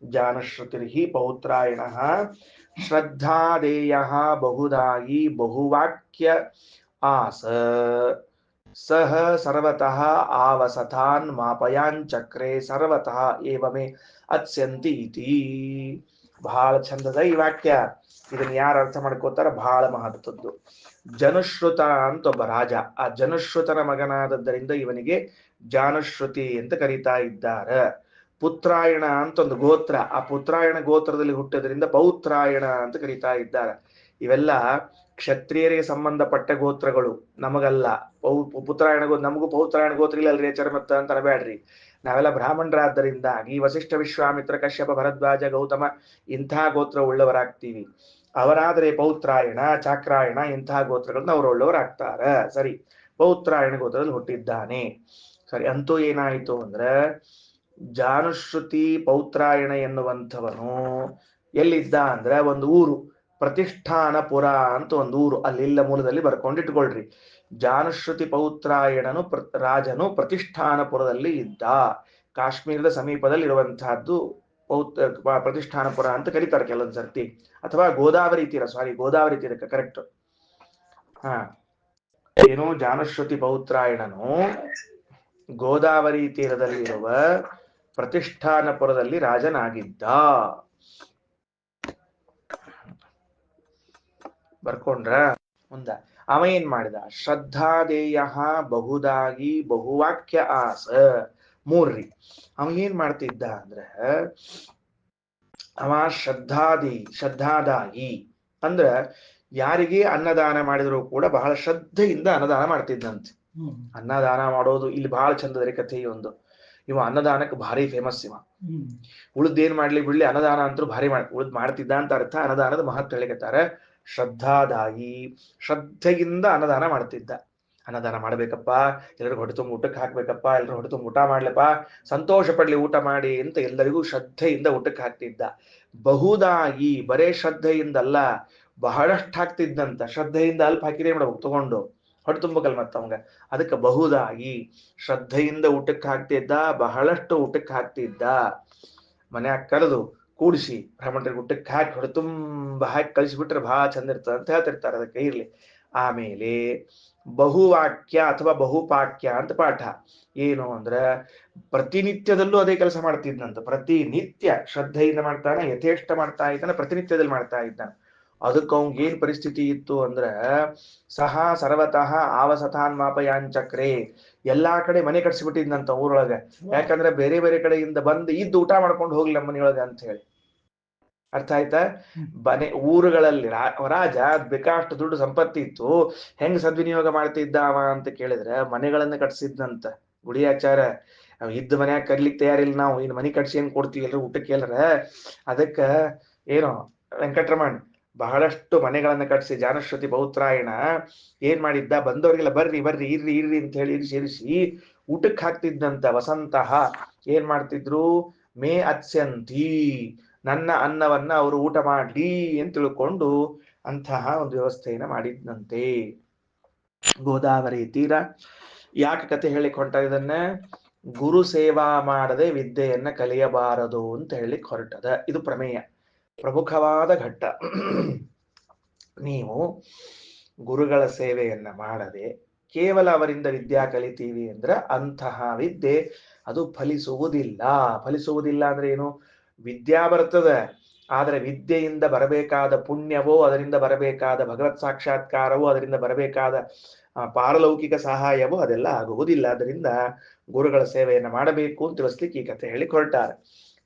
ಜಾನಶ್ರುತಿರ್ ಪೌತ್ರಾಯಣ ಶ್ರದ್ಧಾದೇಯ ಬಹುದಾಯಿ ಬಹುವಾಕ್ಯ ಆಸ ಸಹ ಸರ್ವತಃ ಆವಸಥಾನ್ ಮಾಪಯಾಂಚಕ್ರೆ ಸರ್ವತಃ ಏವಮೇ ಅತ್ಸ್ಯಂತಿ ಇತಿ. ಬಹಳ ಚಂದದ ಈ ವಾಕ್ಯ. ಇದನ್ನ ಯಾರು ಅರ್ಥ ಮಾಡ್ಕೋತಾರ? ಬಹಳ ಮಹತ್ವದ್ದು. ಜನುಶ್ರುತ ಅಂತ ಒಬ್ಬ ರಾಜ. ಆ ಜನುಶ್ರುತನ ಮಗನಾದದ್ದರಿಂದ ಇವನಿಗೆ ಜಾನುಶ್ರುತಿ ಅಂತ ಕರೀತಾ ಇದ್ದಾರ. ಪುತ್ರಾಯಣ ಅಂತ ಒಂದು ಗೋತ್ರ. ಆ ಪುತ್ರಾಯಣ ಗೋತ್ರದಲ್ಲಿ ಹುಟ್ಟೋದ್ರಿಂದ ಪೌತ್ರಾಯಣ ಅಂತ ಕರೀತಾ ಇದ್ದಾರೆ. ಇವೆಲ್ಲ ಕ್ಷತ್ರಿಯರಿಗೆ ಸಂಬಂಧಪಟ್ಟ ಗೋತ್ರಗಳು, ನಮಗಲ್ಲ. ಪುತ್ರಾಯಣ ನಮಗೂ ಪೌತ್ರಾಯಣ ಗೋತ್ರ ಇಲ್ಲ ಅಲ್ರಿ ಚರ್ಮತ್ತ ಅಂತ ಅನಬೇಡ್ರಿ. ನಾವೆಲ್ಲ ಬ್ರಾಹ್ಮಣರಾದ್ದರಿಂದ ಈ ವಸಿಷ್ಠ, ವಿಶ್ವಾಮಿತ್ರ, ಕಶ್ಯಪ, ಭರದ್ವಾಜ, ಗೌತಮ ಇಂಥ ಗೋತ್ರ ಉಳ್ಳವರಾಗ್ತೀವಿ. ಅವರಾದ್ರೆ ಪೌತ್ರಾಯಣ, ಚಾಕ್ರಾಯಣ ಇಂತಹ ಗೋತ್ರಗಳನ್ನ ಅವರು ಉಳ್ಳವರಾಗ್ತಾರ. ಸರಿ, ಪೌತ್ರಾಯಣ ಗೋತ್ರದಲ್ಲಿ ಹುಟ್ಟಿದ್ದಾನೆ. ಸರಿ, ಅಂತೂ ಏನಾಯಿತು ಅಂದ್ರೆ ಜಾನುಶ್ರುತಿ ಪೌತ್ರಾಯಣ ಎನ್ನುವಂಥವನು ಎಲ್ಲಿದ್ದ ಅಂದ್ರೆ ಒಂದು ಊರು, ಪ್ರತಿಷ್ಠಾನಪುರ ಅಂತ ಒಂದು ಊರು. ಅಲ್ಲಿಲ್ಲ ಮೂಲದಲ್ಲಿ ಬರ್ಕೊಂಡಿಟ್ಕೊಳ್ರಿ. ಜಾನುಶ್ರುತಿ ಪೌತ್ರಾಯಣನು ರಾಜನು ಪ್ರತಿಷ್ಠಾನಪುರದಲ್ಲಿ ಇದ್ದ. ಕಾಶ್ಮೀರದ ಸಮೀಪದಲ್ಲಿ ಇರುವಂತಹದ್ದು ಪ್ರತಿಷ್ಠಾನಪುರ ಅಂತ ಕರೀತಾರೆ ಕೆಲವೊಂದು ಸರ್ತಿ, ಅಥವಾ ಗೋದಾವರಿ ತೀರ, ಗೋದಾವರಿ ತೀರಕ್ಕೆ ಕರೆಕ್ಟ್. ಹಾ, ಏನು ಜಾನಶ್ರುತಿ ಪೌತ್ರಾಯಣನು ಗೋದಾವರಿ ತೀರದಲ್ಲಿರುವ ಪ್ರತಿಷ್ಠಾನಪುರದಲ್ಲಿ ರಾಜನಾಗಿದ್ದ. ಬರ್ಕೊಂಡ್ರ ಮುಂದ ಅವ ಏನ್ ಮಾಡಿದ? ಶ್ರದ್ಧಾದೇಯ ಬಹುದಾಗಿ ಬಹುವಾಕ್ಯ ಆಸ. ಮೂರ್ರಿ, ಅವ ಏನ್ ಮಾಡ್ತಿದ್ದ ಅಂದ್ರೆ ಅವ ಶ್ರದ್ಧಾದಾಯಿ ಅಂದ್ರ ಯಾರಿಗೆ ಅನ್ನದಾನ ಮಾಡಿದ್ರು ಕೂಡ ಬಹಳ ಶ್ರದ್ಧೆಯಿಂದ ಅನ್ನದಾನ ಮಾಡ್ತಿದ್ದಂತೆ. ಅನ್ನದಾನ ಮಾಡೋದು ಇಲ್ಲಿ ಬಹಳ ಚಂದದ ಕಥೆ. ಒಂದು ಇವ ಅನ್ನದಾನಕ್ಕೆ ಭಾರಿ ಫೇಮಸ್. ಇವ ಉಳಿದೇನ್ ಮಾಡ್ಲಿ ಬಿಡ್ಲಿ ಅನ್ನದಾನ ಅಂತೂ ಭಾರಿ ಉಳಿದ್ ಮಾಡ್ತಿದ್ದ ಅಂತ ಅರ್ಥ. ಅನ್ನದಾನದ ಮಹತ್ವ ಹೇಳಿಕತ್ತಾರೆ. ಶ್ರದ್ಧಾದಾಯಿ, ಶ್ರದ್ಧೆಯಿಂದ ಅನ್ನದಾನ ಮಾಡ್ತಿದ್ದ. ಅನ್ನದಾನ ಮಾಡ್ಬೇಕಪ್ಪ, ಎಲ್ಲರಿಗೂ ಹೊಟ್ಟೆ ತುಂಬ ಊಟಕ್ಕೆ ಹಾಕ್ಬೇಕಪ್ಪ, ಎಲ್ಲರೂ ಹೊಟ್ಟೆ ತುಂಬ ಊಟ ಮಾಡ್ಲಪ್ಪ, ಸಂತೋಷ ಪಡ್ಲಿ ಊಟ ಮಾಡಿ ಅಂತ ಎಲ್ಲರಿಗೂ ಶ್ರದ್ಧೆಯಿಂದ ಊಟಕ್ಕೆ ಹಾಕ್ತಿದ್ದ. ಬಹುದಾಗಿ, ಬರೇ ಶ್ರದ್ಧೆಯಿಂದಲ್ಲ, ಬಹಳಷ್ಟು ಹಾಕ್ತಿದ್ದಂತ. ಶ್ರದ್ಧೆಯಿಂದ ಅಲ್ಪ ಹಾಕಿದ್ರೆ ಮಾಡ್ಬೇಕು, ತಗೊಂಡು ಹೊಟ್ಟೆ ತುಂಬಕಲ್ ಮತ್ತ ಅವಂಗ. ಅದಕ್ಕೆ ಬಹುದಾಗಿ ಶ್ರದ್ಧೆಯಿಂದ ಊಟಕ್ಕೆ ಹಾಕ್ತಿದ್ದ, ಬಹಳಷ್ಟು ಊಟಕ್ಕೆ ಹಾಕ್ತಿದ್ದ. ಮನ್ಯಾಗ ಕರೆದು ಕೂಡಿಸಿ ಬ್ರಾಹ್ಮಣರಿಗೆ ಊಟಕ್ಕೆ ಹಾಕಿ ಹೊಡೆ ತುಂಬ ಹಾಕಿ ಕಳಿಸಿಬಿಟ್ರೆ ಬಹಳ ಚಂದ ಇರ್ತದೆ ಅಂತ ಹೇಳ್ತಿರ್ತಾರೆ. ಅದಕ್ಕೆ ಇರ್ಲಿ. ಆಮೇಲೆ ಬಹುವಾಕ್ಯ ಅಥವಾ ಬಹುಪಾಕ್ಯ ಅಂತ ಪಾಠ. ಏನು ಅಂದ್ರೆ ಪ್ರತಿನಿತ್ಯದಲ್ಲೂ ಅದೇ ಕೆಲಸ ಮಾಡ್ತಿದ್ದಂತ. ಪ್ರತಿನಿತ್ಯ ಶ್ರದ್ಧೆಯಿಂದ ಮಾಡ್ತಾನೆ, ಯಥೇಷ್ಟ ಮಾಡ್ತಾ ಇದ್ದಾನೆ, ಪ್ರತಿನಿತ್ಯದಲ್ಲಿ ಮಾಡ್ತಾ ಇದ್ದಾನೆ. ಅದಕ್ಕೆ ಅವಂಗ ಏನ್ ಪರಿಸ್ಥಿತಿ ಇತ್ತು ಅಂದ್ರೆ ಸಹ ಸರ್ವತಃ ಆವಸತಾನ್ ಮಾಪಯಾಂಚಕ್ರೆ, ಎಲ್ಲಾ ಕಡೆ ಮನೆ ಕಟ್ಸಿಬಿಟ್ಟಿದ್ನಂತ ಊರೊಳಗ. ಯಾಕಂದ್ರೆ ಬೇರೆ ಬೇರೆ ಕಡೆಯಿಂದ ಬಂದು ಇದ್ದು ಊಟ ಮಾಡ್ಕೊಂಡು ಹೋಗ್ಲಿ ನಮ್ಮ ಮನೆಯೊಳಗ ಅಂತ ಹೇಳಿ. ಅರ್ಥ ಆಯ್ತಾ? ಊರುಗಳಲ್ಲಿ ರಾಜ ಬೇಕಾಷ್ಟು ದುಡ್ಡು ಸಂಪತ್ತಿ ಇತ್ತು, ಹೆಂಗ್ ಸದ್ವಿನಿಯೋಗ ಮಾಡ್ತಿದ್ದ ಅವ ಅಂತ ಕೇಳಿದ್ರೆ ಮನೆಗಳನ್ನ ಕಟ್ಸಿದ್ನಂತ. ಗುಡಿಯಾಚಾರ ಇದ್ದ ಮನ್ಯಾಗ ಕರ್ಲಿಕ್ಕೆ ತಯಾರಿಲ್ಲ, ನಾವು ಇನ್ ಮನೆ ಕಟ್ಸಿ ಏನ್ ಕೊಡ್ತೀವಿ ಎಲ್ಲರೂ ಊಟಕ್ಕೆ ಎಲ್ಲರ. ಅದಕ್ಕ ಏನೋ ವೆಂಕಟರಮಣ್ ಬಹಳಷ್ಟು ಮನೆಗಳನ್ನ ಕಟ್ಸಿ ಜಾನಶ್ರುತಿ ಪೌತ್ರಾಯಣ ಏನ್ ಮಾಡಿದ್ದ? ಬಂದವರಿಗೆಲ್ಲ ಬರ್ರಿ ಬರ್ರಿ ಇರ್ರಿ ಇರ್ರಿ ಅಂತ ಹೇಳಿ ಸೇರಿಸಿ ಊಟಕ್ಕೆ ಹಾಕ್ತಿದ್ದಂತ. ವಸಂತಹ ಏನ್ ಮಾಡ್ತಿದ್ರು? ಮೇ ಅತ್ಸ್ಯಂತಿ, ನನ್ನ ಅನ್ನವನ್ನ ಅವರು ಊಟ ಮಾಡ್ಲಿ ಅಂತ ತಿಳ್ಕೊಂಡು ಅಂತಹ ಒಂದು ವ್ಯವಸ್ಥೆಯನ್ನ ಮಾಡಿದ್ನಂತೆ. ಗೋದಾವರಿ ತೀರ. ಯಾಕೆ ಕತೆ ಹೇಳಿಕ್ ಹೊಂಟ ಇದನ್ನ? ಗುರು ಸೇವಾ ಮಾಡದೆ ವಿದ್ಯೆಯನ್ನ ಕಲಿಯಬಾರದು ಅಂತ ಹೇಳಿಕ್ ಹೊರಟದ. ಇದು ಪ್ರಮೇಯ, ಪ್ರಮುಖವಾದ ಘಟ್ಟ. ನೀವು ಗುರುಗಳ ಸೇವೆಯನ್ನ ಮಾಡದೆ ಕೇವಲ ಅವರಿಂದ ವಿದ್ಯಾ ಕಲಿತೀವಿ ಅಂದ್ರೆ ಅಂತಹ ವಿದ್ಯೆ ಅದು ಫಲಿಸುವುದಿಲ್ಲ. ಫಲಿಸುವುದಿಲ್ಲ ಅಂದ್ರೆ ಏನು? ವಿದ್ಯಾ ಬರ್ತದೆ, ಆದರೆ ವಿದ್ಯೆಯಿಂದ ಬರಬೇಕಾದ ಪುಣ್ಯವೋ, ಅದರಿಂದ ಬರಬೇಕಾದ ಭಗವತ್ ಸಾಕ್ಷಾತ್ಕಾರವೋ, ಅದರಿಂದ ಬರಬೇಕಾದ ಪಾರಲೌಕಿಕ ಸಹಾಯವೋ ಅದೆಲ್ಲ ಆಗುವುದಿಲ್ಲ. ಅದರಿಂದ ಗುರುಗಳ ಸೇವೆಯನ್ನು ಮಾಡಬೇಕು ಅಂತ ತಿಳಿಸ್ಲಿಕ್ಕೆ ಈ ಕಥೆ ಹೇಳಿ ಹೊರಟಾರೆ.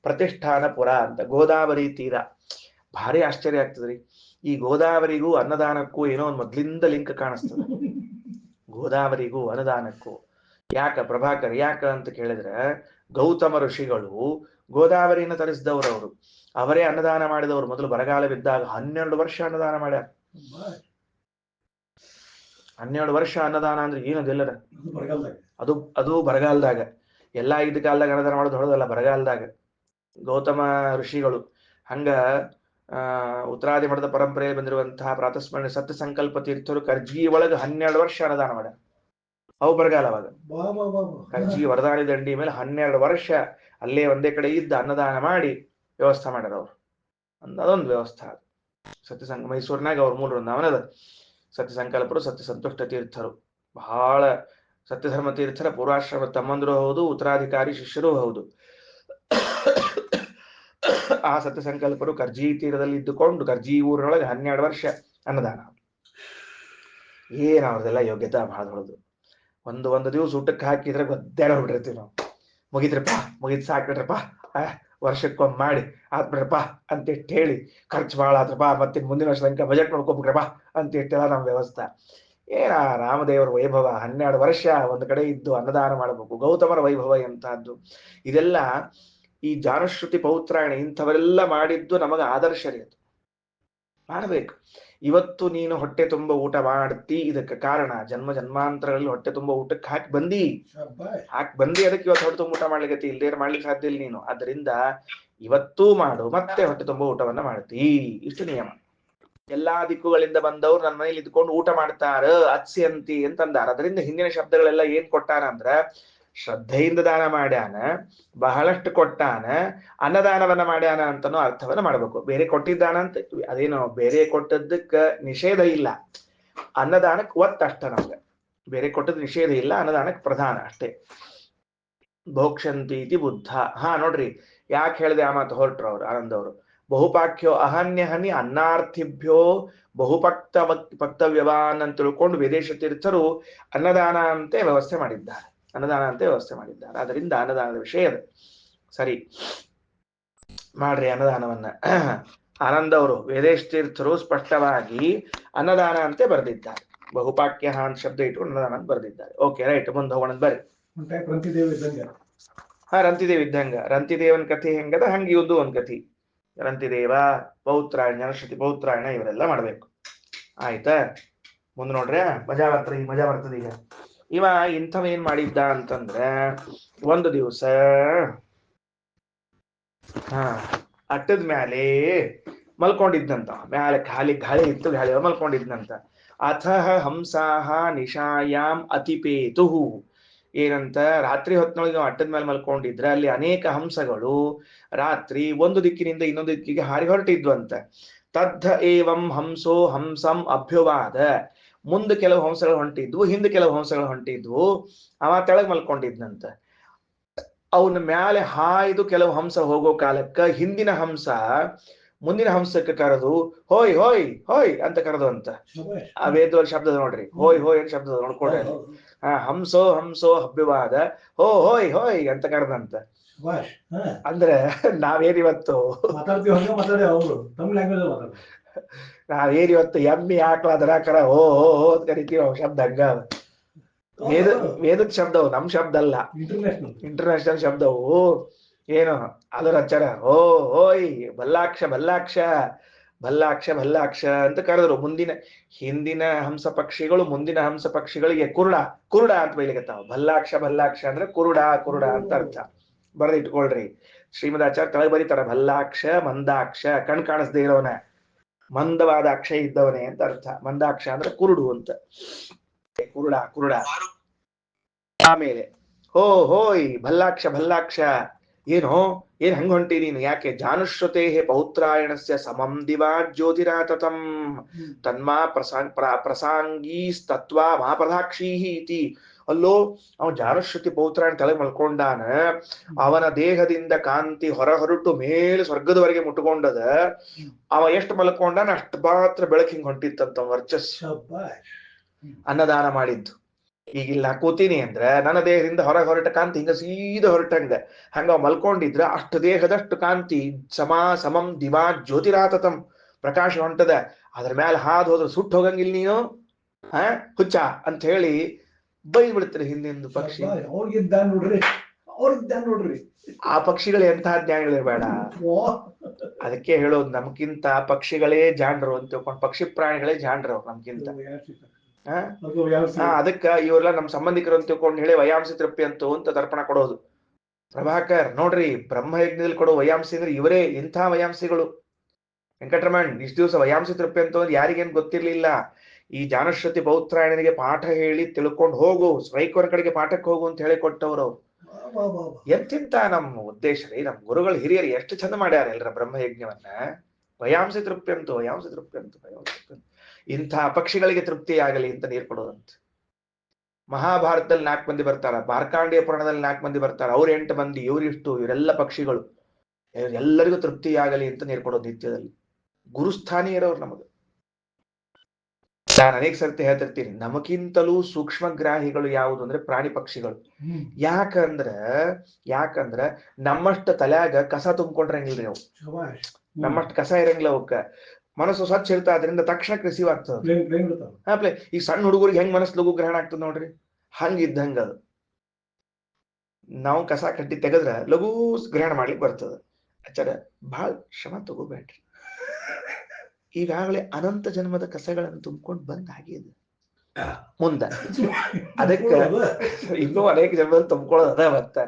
ಪ್ರತಿಷ್ಠಾನಪುರ ಅಂತ ಗೋದಾವರಿ ತೀರ. ಭಾರಿ ಆಶ್ಚರ್ಯ ಆಗ್ತದ್ರಿ. ಈ ಗೋದಾವರಿಗೂ ಅನ್ನದಾನಕ್ಕೂ ಏನೋ ಒಂದು ಮೊದ್ಲಿಂದ ಲಿಂಕ್ ಕಾಣಿಸ್ತದೆ. ಗೋದಾವರಿಗೂ ಅನ್ನದಾನಕ್ಕೂ ಯಾಕ ಪ್ರಭಾಕರ್ ಯಾಕ ಅಂತ ಕೇಳಿದ್ರೆ, ಗೌತಮ ಋಷಿಗಳು ಗೋದಾವರಿಯನ್ನು ತರಿಸಿದವರು. ಅವರು ಅವರೇ ಅನ್ನದಾನ ಮಾಡಿದವರು. ಮೊದಲು ಬರಗಾಲ ಬಿದ್ದಾಗ 12 ವರ್ಷ ಅನ್ನದಾನ ಮಾಡ್ಯಾರ. 12 ವರ್ಷ ಅನ್ನದಾನ ಅಂದ್ರೆ ಏನದೆಲ್ಲರ ಅದು ಬರಗಾಲದಾಗ. ಎಲ್ಲಾ ಇದ್ದ ಕಾಲದಾಗ ಅನ್ನದಾನ ಮಾಡೋದು ಹೊಡೋದಲ್ಲ, ಬರಗಾಲದಾಗ. ಗೌತಮ ಋಷಿಗಳು ಹಂಗ ಉತ್ತರಾದಿ ಮಠದ ಪರಂಪರೆಯಲ್ಲಿ ಬಂದಿರುವಂತಹ ಪ್ರಾತಸ್ಮರಣೆ ಸತ್ಯ ಸಂಕಲ್ಪ ತೀರ್ಥರು ಕರ್ಜಿ ಒಳಗೆ 12 ವರ್ಷ ಅನ್ನದಾನ ಮಾಡ್ಯಾರ. ಅವು ಬರಗಾಲವಾಗ. ಕರ್ಜಿ ವರದಾನಿ ದಂಡಿ ಮೇಲೆ 12 ವರ್ಷ ಅಲ್ಲೇ ಒಂದೇ ಕಡೆ ಇದ್ದ ಅನ್ನದಾನ ಮಾಡಿ ವ್ಯವಸ್ಥೆ ಮಾಡ್ಯಾರ ಅವ್ರು. ಅದೊಂದು ವ್ಯವಸ್ಥೆ. ಮೈಸೂರಿನಾಗ ಅವ್ರ ಮೂಲ ವೃಂದಾವನದ ಸತ್ಯ ಸಂಕಲ್ಪರು, ಸತ್ಯ ಸಂತುಷ್ಟ ತೀರ್ಥರು, ಬಹಳ ಸತ್ಯಧರ್ಮ ತೀರ್ಥರ ಪೂರ್ವಾಶ್ರಮ ತಮ್ಮಂದರು ಹೌದು, ಉತ್ತರಾಧಿಕಾರಿ ಶಿಷ್ಯರೂ ಹೌದು. ಆ ಸತ್ಯ ಸಂಕಲ್ಪರು ಕರ್ಜಿ ತೀರದಲ್ಲಿ ಇದ್ದುಕೊಂಡು ಕರ್ಜಿ ಊರೊಳಗೆ 12 ವರ್ಷ ಅನ್ನದಾನ. ಏನ್ ಅವ್ರದೆಲ್ಲ ಯೋಗ್ಯತಾ ಬಹಳ ಹೊಳದು. ಒಂದು ದಿವಸ ಊಟಕ್ಕೆ ಹಾಕಿದ್ರೆ ಗೊತ್ತೇಳ ಬಿಟ್ಟಿರ್ತೀವಿ ನಾವು. ಮುಗಿದ್ರಪ್ಪ, ಮುಗಿದ್ ಸಾಕ್ಬಿಟ್ರಪ್ಪ, ವರ್ಷಕ್ಕೊಮ್ಮೆ ಮಾಡಿ ಆತ್ಬಿಡ್ರಪ್ಪ ಅಂತ ಹೇಳಿ, ಖರ್ಚು ಭಾಳ ಆತ್ರಪ್ಪ, ಮತ್ತೆ ಮುಂದಿನ ವರ್ಷ ತನಕ ಬಜೆಟ್ ನೋಡ್ಕೊಬಿಟ್ರಪ್ಪ ಅಂತ ಇಟ್ಟೆಲ್ಲ ನಮ್ಮ ವ್ಯವಸ್ಥೆ. ಏನ ರಾಮದೇವರ ವೈಭವ, 12 ವರ್ಷ ಒಂದು ಕಡೆ ಇದ್ದು ಅನ್ನದಾನ ಮಾಡಬೇಕು. ಗೌತಮರ ವೈಭವ ಎಂತಹದ್ದು. ಇದೆಲ್ಲ ಈ ಜಾನಶ್ರುತಿ ಪೌತ್ರಾಯಣ ಇಂಥವರೆಲ್ಲ ಮಾಡಿದ್ದು ನಮಗ ಆದರ್ಶ ರೀ. ಅದು ಮಾಡಬೇಕು. ಇವತ್ತು ನೀನು ಹೊಟ್ಟೆ ತುಂಬ ಊಟ ಮಾಡ್ತಿ, ಇದಕ್ಕೆ ಕಾರಣ ಜನ್ಮ ಜನ್ಮಾಂತರಗಳಲ್ಲಿ ಹೊಟ್ಟೆ ತುಂಬ ಊಟಕ್ಕೆ ಹಾಕಿ ಬಂದಿ. ಅದಕ್ಕೆ ಇವತ್ತು ಹೊಟ್ಟೆ ತುಂಬ ಊಟ ಮಾಡ್ಲಿಕ್ಕೆ ಇಲ್ದೇ ಮಾಡ್ಲಿಕ್ಕೆ ಸಾಧ್ಯ ಇಲ್ಲ ನೀನು. ಅದರಿಂದ ಇವತ್ತೂ ಮಾಡು, ಮತ್ತೆ ಹೊಟ್ಟೆ ತುಂಬ ಊಟವನ್ನ ಮಾಡ್ತಿ. ಇಷ್ಟು ನಿಯಮ. ಎಲ್ಲಾ ದಿಕ್ಕುಗಳಿಂದ ಬಂದವ್ರು ನನ್ನ ಮನೇಲಿ ಇದ್ಕೊಂಡು ಊಟ ಮಾಡ್ತಾರ, ಅತ್ಸ್ಯಂತಿ ಅಂತಂದಾರ. ಅದರಿಂದ ಹಿಂದಿನ ಶಬ್ದಗಳೆಲ್ಲ ಏನ್ ಕೊಟ್ಟಾರ ಅಂದ್ರ ಶ್ರದ್ಧೆಯಿಂದ ದಾನ ಮಾಡ್ಯಾನ, ಬಹಳಷ್ಟು ಕೊಟ್ಟಾನ, ಅನ್ನದಾನವನ್ನ ಮಾಡ್ಯಾನ ಅಂತನೋ ಅರ್ಥವನ್ನ ಮಾಡ್ಬೇಕು. ಬೇರೆ ಕೊಟ್ಟಿದ್ದಾನ ಅಂತ ಅದೇನೋ ಬೇರೆ ಕೊಟ್ಟದ್ದಕ್ಕ ನಿಷೇಧ ಇಲ್ಲ, ಅನ್ನದಾನಕ್ಕೆ ಒತ್ತಷ್ಟ ನಮ್ಗೆ. ಬೇರೆ ಕೊಟ್ಟದ್ ನಿಷೇಧ ಇಲ್ಲ, ಅನ್ನದಾನಕ್ಕೆ ಪ್ರಧಾನ ಅಷ್ಟೇ. ಭೋಕ್ಷಂತೀತಿ ಬುದ್ಧ. ಹಾ ನೋಡ್ರಿ, ಯಾಕೆ ಹೇಳಿದೆ ಆ ಮಾತು ಹೊರಟ್ರು ಅವ್ರು ಆನಂದ್ ಅವರು. ಬಹುಪಾಖ್ಯೋ ಅಹನ್ಯಹನಿ ಅನ್ನಾರ್ಥಿಭ್ಯೋ ಪಕ್ತವ್ಯವಾನ್ ಅಂತ ತಿಳ್ಕೊಂಡು ವಿದೇಶ ತೀರ್ಥರು ಅನ್ನದಾನ ಅಂತೆ ವ್ಯವಸ್ಥೆ ಮಾಡಿದ್ದಾರೆ, ಅನ್ನದಾನ ಅಂತೆ ವ್ಯವಸ್ಥೆ ಮಾಡಿದ್ದಾರೆ. ಅದರಿಂದ ಅನ್ನದಾನದ ವಿಷಯ ಅದು. ಸರಿ ಮಾಡ್ರಿ ಅನ್ನದಾನವನ್ನ. ಆನಂದ್ ಅವರು ವೇದೇಶ ತೀರ್ಥರು ಸ್ಪಷ್ಟವಾಗಿ ಅನ್ನದಾನ ಅಂತೆ ಬರೆದಿದ್ದಾರೆ. ಬಹುಪಾಕ್ಯ ಅಂತ ಶಬ್ದ ಇಟ್ಕೊಂಡು ಅನ್ನದಾನ ಅಂತ ಬರೆದಿದ್ದಾರೆ. ಓಕೆ ರೈಟ್, ಮುಂದೆ ಹೋಗೋಣ ಬರ್ರಿ. ಹಾ ರಂತಿದೇವ್ ಇದ್ದಂಗ. ರಂತಿದೇವನ್ ಕಥೆ ಹೆಂಗದ ಹಂಗ ಇವ್ದು ಒಂದ್ ಕಥೆ. ರಂತಿದೇವ, ಪೌತ್ರಾಯಣ, ಜನಶ್ರುತಿ ಪೌತ್ರಾಯಣ ಇವರೆಲ್ಲ ಮಾಡ್ಬೇಕು. ಆಯ್ತಾ? ಮುಂದೆ ನೋಡ್ರಿ, ಮಜಾ ಬರ್ತದ ಈಗ. ಇವ ಇಂಥವ ಏನ್ ಮಾಡಿದ್ದ ಅಂತಂದ್ರೆ, ಒಂದು ದಿವಸ ಅಟ್ಟದ ಮ್ಯಾಲೆ ಮಲ್ಕೊಂಡಿದ್ನಂತ. ಮ್ಯಾಲೆ ಗಾಳಿ ಇತ್ತು, ಗಾಳಿ ಮಲ್ಕೊಂಡಿದ್ನಂತ. ಅಥಃ ಹಂಸಾಹ ನಿಶಾಯಾಮ್ ಅತಿಪೇತುಹು. ಏನಂತ, ರಾತ್ರಿ ಹೊತ್ತಿನೊಳಗೆ ಅಟ್ಟದ ಮೇಲೆ ಮಲ್ಕೊಂಡಿದ್ರೆ ಅಲ್ಲಿ ಅನೇಕ ಹಂಸಗಳು ರಾತ್ರಿ ಒಂದು ದಿಕ್ಕಿನಿಂದ ಇನ್ನೊಂದು ದಿಕ್ಕಿಗೆ ಹಾರಿ ಹೊರಟಿದ್ವಂತ. ತದ್ಧ ಏವಂ ಹಂಸೋ ಹಂಸಂ ಅಭ್ಯುವಾದ. ಮುಂದೆ ಕೆಲವು ಹಂಸಗಳು ಹೊಂಟಿದ್ವು, ಹಿಂದೆ ಕೆಲವು ಹಂಸಗಳು ಹೊಂಟಿದ್ವು. ಅವ ತೆಳಗ್ ಮಲ್ಕೊಂಡಿದ್ನಂತ. ಅವನ ಮ್ಯಾಲೆ ಹಾಯ್ದು ಕೆಲವು ಹಂಸ ಹೋಗೋ ಕಾಲಕ್ಕ ಹಿಂದಿನ ಹಂಸ ಮುಂದಿನ ಹಂಸಕ್ಕೆ ಕರೆದು ಹೋಯ್ ಹೋಯ್ ಹೋಯ್ ಅಂತ ಕರೆದು ಅಂತ. ಆ ವೇದ ಶಬ್ದ ನೋಡ್ರಿ, ಹೋಯ್ ಹೋಯ್ ಅಂತ ಶಬ್ದ ನೋಡ್ಕೊಡ್ರಿ. ಹಂಸೋ ಹಂಸೋ ಹಬ್ಯವಾದ ಹೋಯ್ ಹೋಯ್ ಅಂತ ಕರೆದಂತ. ಅಂದ್ರೆ ನಾವೇನಿವತ್ತು ಎಮ್ಮಿ ಆಕಳ ದರಾಕರ ಹೋ ಅಂತ ಕರಿತೀವಿ. ಶಬ್ದ ಹಂಗ ವೇದದ ಶಬ್ದವು, ನಮ್ ಶಬ್ದ ಅಲ್ಲ, ಇಂಟರ್ನ್ಯಾಷನಲ್ ಶಬ್ದವು. ಏನು ಅದರ ಅಚ್ಚರ ಹೋಯ್ ಭಲ್ಲಾಕ್ಷ ಭಲ್ಲಾಕ್ಷ ಭಲ್ಲಾಕ್ಷ ಭಲ್ಲಾಕ್ಷ ಅಂತ ಕರೆದ್ರು. ಹಿಂದಿನ ಹಂಸ ಪಕ್ಷಿಗಳು ಮುಂದಿನ ಹಂಸ ಪಕ್ಷಿಗಳಿಗೆ ಕುರುಡ ಅಂತ ಬೈಲಿಕತ್ತಾವ. ಭಲ್ಲಾಕ್ಷ ಭಲ್ಲಾಕ್ಷ ಅಂದ್ರೆ ಕುರುಡ ಅಂತ ಅರ್ಥ. ಬರೆದು ಇಟ್ಕೊಳ್ರಿ. ಶ್ರೀಮದಾಚಾರ್ಯ ಕೆಳಗೆ ಬರೀತಾರ, ಭಲ್ಲಾಕ್ಷ ಮಂದಾಕ್ಷ, ಕಣ್ ಕಾಣಿಸ್ದೇ ಇರೋನ, ಮಂದವಾದ ಅಕ್ಷ ಇದ್ದವನೇ ಅಂತ ಅರ್ಥ. ಮಂದಾಕ್ಷ ಅಂದ್ರೆ ಕುರುಡು ಅಂತ. ಕುರುಡ. ಆಮೇಲೆ ಹೋಯ್ ಭಲ್ಲಾಕ್ಷ ಭಲ್ಲಾಕ್ಷ, ಏನ್ ಹಂಗ ಹೊಂಟಿ ನೀನು, ಯಾಕೆ? ಜಾನುಶ್ರುತೆ ಪೌತ್ರಾಯಣಸ್ಯ ಸಮಂ ದಿವಾ ಜ್ಯೋತಿರಾತತಂ ತನ್ಮಾ ಪ್ರಸಾಂಗೀಸ್ತತ್ವ ಮಹಾಪ್ರಧಾಕ್ಷೀಹಿ ಇತಿ. ಅಲ್ಲೋ ಅವನು ಜಾನುಶ್ರುತಿ ಪೌತ್ರಾಯಣ ತಲೆಗೆ ಮಲ್ಕೊಂಡಾನ. ಅವನ ದೇಹದಿಂದ ಕಾಂತಿ ಹೊರಟು ಮೇಲೆ ಸ್ವರ್ಗದವರೆಗೆ ಮುಟ್ಕೊಂಡದ. ಅವ ಎಷ್ಟು ಮಲ್ಕೊಂಡಾನ ಅಷ್ಟು ಮಾತ್ರ ಬೆಳಕು ಹಿಂಗ್ ಹೊಂಟಿತ್ತಂತ ವರ್ಚಸ್. ಅನ್ನದಾನ ಮಾಡಿದ್ದು. ಈಗಿಲ್ಲ ಕೂತೀನಿ ಅಂದ್ರೆ ನನ್ನ ದೇಹದಿಂದ ಹೊರಟ ಕಾಂತಿ ಹಿಂಗ ಸೀದಾ ಹೊರಟಂಗ, ಹಂಗ ಮಲ್ಕೊಂಡಿದ್ರ ಅಷ್ಟು ದೇಹದಷ್ಟು ಕಾಂತಿ ಸಮಂ ದಿವಾ ಜ್ಯೋತಿರಾತತಂ ಪ್ರಕಾಶ ಹೊಂಟದ. ಅದ್ರ ಮೇಲೆ ಹಾದು ಹೋದ್ರೆ ಸುಟ್ಟು ಹೋಗಂಗಿಲ್ಲ ನೀನು, ಹುಚ್ಚ ಅಂತ ಹೇಳಿ ಬೈದ್ ಬಿಡ್ತಾರೆ ಹಿಂದಿಂದು ಪಕ್ಷಿ. ನೋಡ್ರಿ ಆ ಪಕ್ಷಿಗಳು ಎಂತಹ ಜ್ಞಾನಿಗಳಿರ್ಬೇಡ. ಅದಕ್ಕೆ ಹೇಳೋದು, ನಮ್ಗಿಂತ ಪಕ್ಷಿಗಳೇ ಜಾಣರು ಅಂತ ತಿಳ್ಕೊಂಡು, ಪಕ್ಷಿ ಪ್ರಾಣಿಗಳೇ ಜಾಣರು ಅವ್ರು ನಮ್ಗಿಂತ. ಅದಕ್ಕ ಇವರೆಲ್ಲ ನಮ್ ಸಂಬಂಧಿಕರು ಅಂತ ತಿಳ್ಕೊಂಡು ಹೇಳಿ ವಯಾಂಸಿ ತೃಪ್ತಿ ಅಂತ ತರ್ಪಣ ಕೊಡೋದು. ಪ್ರಭಾಕರ್ ನೋಡ್ರಿ, ಬ್ರಹ್ಮಯಜ್ಞದಲ್ಲಿ ಕೊಡೋ ವಯಾಂಸಿ ಅಂದ್ರೆ ಇವರೇ, ಇಂಥ ವಯಾಂಸಿಗಳು. ವೆಂಕಟರಮಣ್ ಇಷ್ಟು ದಿವಸ ವಯಾಂಸಿ ತೃಪ್ತಿ ಅಂತ ಯಾರಿಗೇನ್ ಗೊತ್ತಿರ್ಲಿಲ್ಲ. ಈ ಜಾನುಶ್ರುತಿ ಪೌತ್ರಾಯಣನಿಗೆ ಪಾಠ ಹೇಳಿ ತಿಳ್ಕೊಂಡು ಹೋಗು, ಸ್ವೈಕವರ ಕಡೆಗೆ ಪಾಠಕ್ಕೆ ಹೋಗು ಅಂತ ಹೇಳಿ ಕೊಟ್ಟವ್ರು. ಎಂತಿಂತ ನಮ್ಮ ಉದ್ದೇಶ ರೀ. ನಮ್ ಗುರುಗಳು ಹಿರಿಯರು ಎಷ್ಟು ಚಂದ ಮಾಡ್ಯಾರ ಎಲ್ರ ಬ್ರಹ್ಮಯಜ್ಞವನ್ನ. ವಯಾಂಸಿ ತೃಪ್ತಿ ಅಂತ ಇಂಥ ಪಕ್ಷಿಗಳಿಗೆ ತೃಪ್ತಿ ಆಗಲಿ ಅಂತ ನೀರು ಕೊಡೋದಂತ. ಮಹಾಭಾರತದಲ್ಲಿ 4 ಮಂದಿ ಬರ್ತಾರ, ಮಾರ್ಕಾಂಡೇಯ ಪುರಾಣದಲ್ಲಿ 4 ಮಂದಿ ಬರ್ತಾರ, ಅವ್ರು 8 ಮಂದಿ, ಇವರಿಷ್ಟು, ಇವರೆಲ್ಲ ಪಕ್ಷಿಗಳು. ಎಲ್ಲರಿಗೂ ತೃಪ್ತಿ ಆಗಲಿ ಅಂತ ನೀರು ಕೊಡೋದು ನಿತ್ಯದಲ್ಲಿ. ಗುರುಸ್ಥಾನೀಯರವ್ರು ನಮಗ. ನಾನು ಅನೇಕ ಸರ್ತಿ ಹೇಳ್ತಿರ್ತೀನಿ, ನಮಗಿಂತಲೂ ಸೂಕ್ಷ್ಮಗ್ರಾಹಿಗಳು ಯಾವುದು ಅಂದ್ರೆ ಪ್ರಾಣಿ ಪಕ್ಷಿಗಳು. ಯಾಕಂದ್ರ ನಮ್ಮಷ್ಟ ತಲ್ಯಾಗ ಕಸ ತುಂಬ್ಕೊಂಡ್ರಂಗಿಲ್ರಿ ಅವು. ನಮ್ಮಷ್ಟು ಕಸ ಇರಂಗಿಲ್ಲ ಅವಕ್ಕ. ಮನಸ್ಸು ಸ್ವಚ್ಛ ಇರ್ತಾ, ಅದರಿಂದ ತಕ್ಷಣಕ್ಕೆ ರಿಸೀವ್ ಆಗ್ತದೆ. ಈ ಸಣ್ಣ ಹುಡುಗರಿಗೆ ಹೆಂಗ್ ಮನಸ್ಸು ಲಘು ಗ್ರಹಣ ಆಗ್ತದೆ ನೋಡ್ರಿ, ಹಂಗಿದ್ದಂಗ ಅದು. ನಾವು ಕಸ ಕಟ್ಟಿ ತೆಗೆದ್ರ ಲಘು ಗ್ರಹಣ ಮಾಡ್ಲಿಕ್ಕೆ ಬರ್ತದ. ಆಚಾರ ಬಹಳ ಶ್ರಮ ತಗೋಬೇಡ್ರಿ. ಈಗಾಗಲೇ ಅನಂತ ಜನ್ಮದ ಕಸಗಳನ್ನು ತುಂಬಿಕೊಂಡು ಬಂದ್ ಆಗಿದೆ ಮುಂದ. ಅದಕ್ಕೆ ಇನ್ನೂ ಅನೇಕ ಜನ್ಮದಲ್ಲಿ ತುಂಬ್ಕೊಳ್ಳೋದು ಅದ.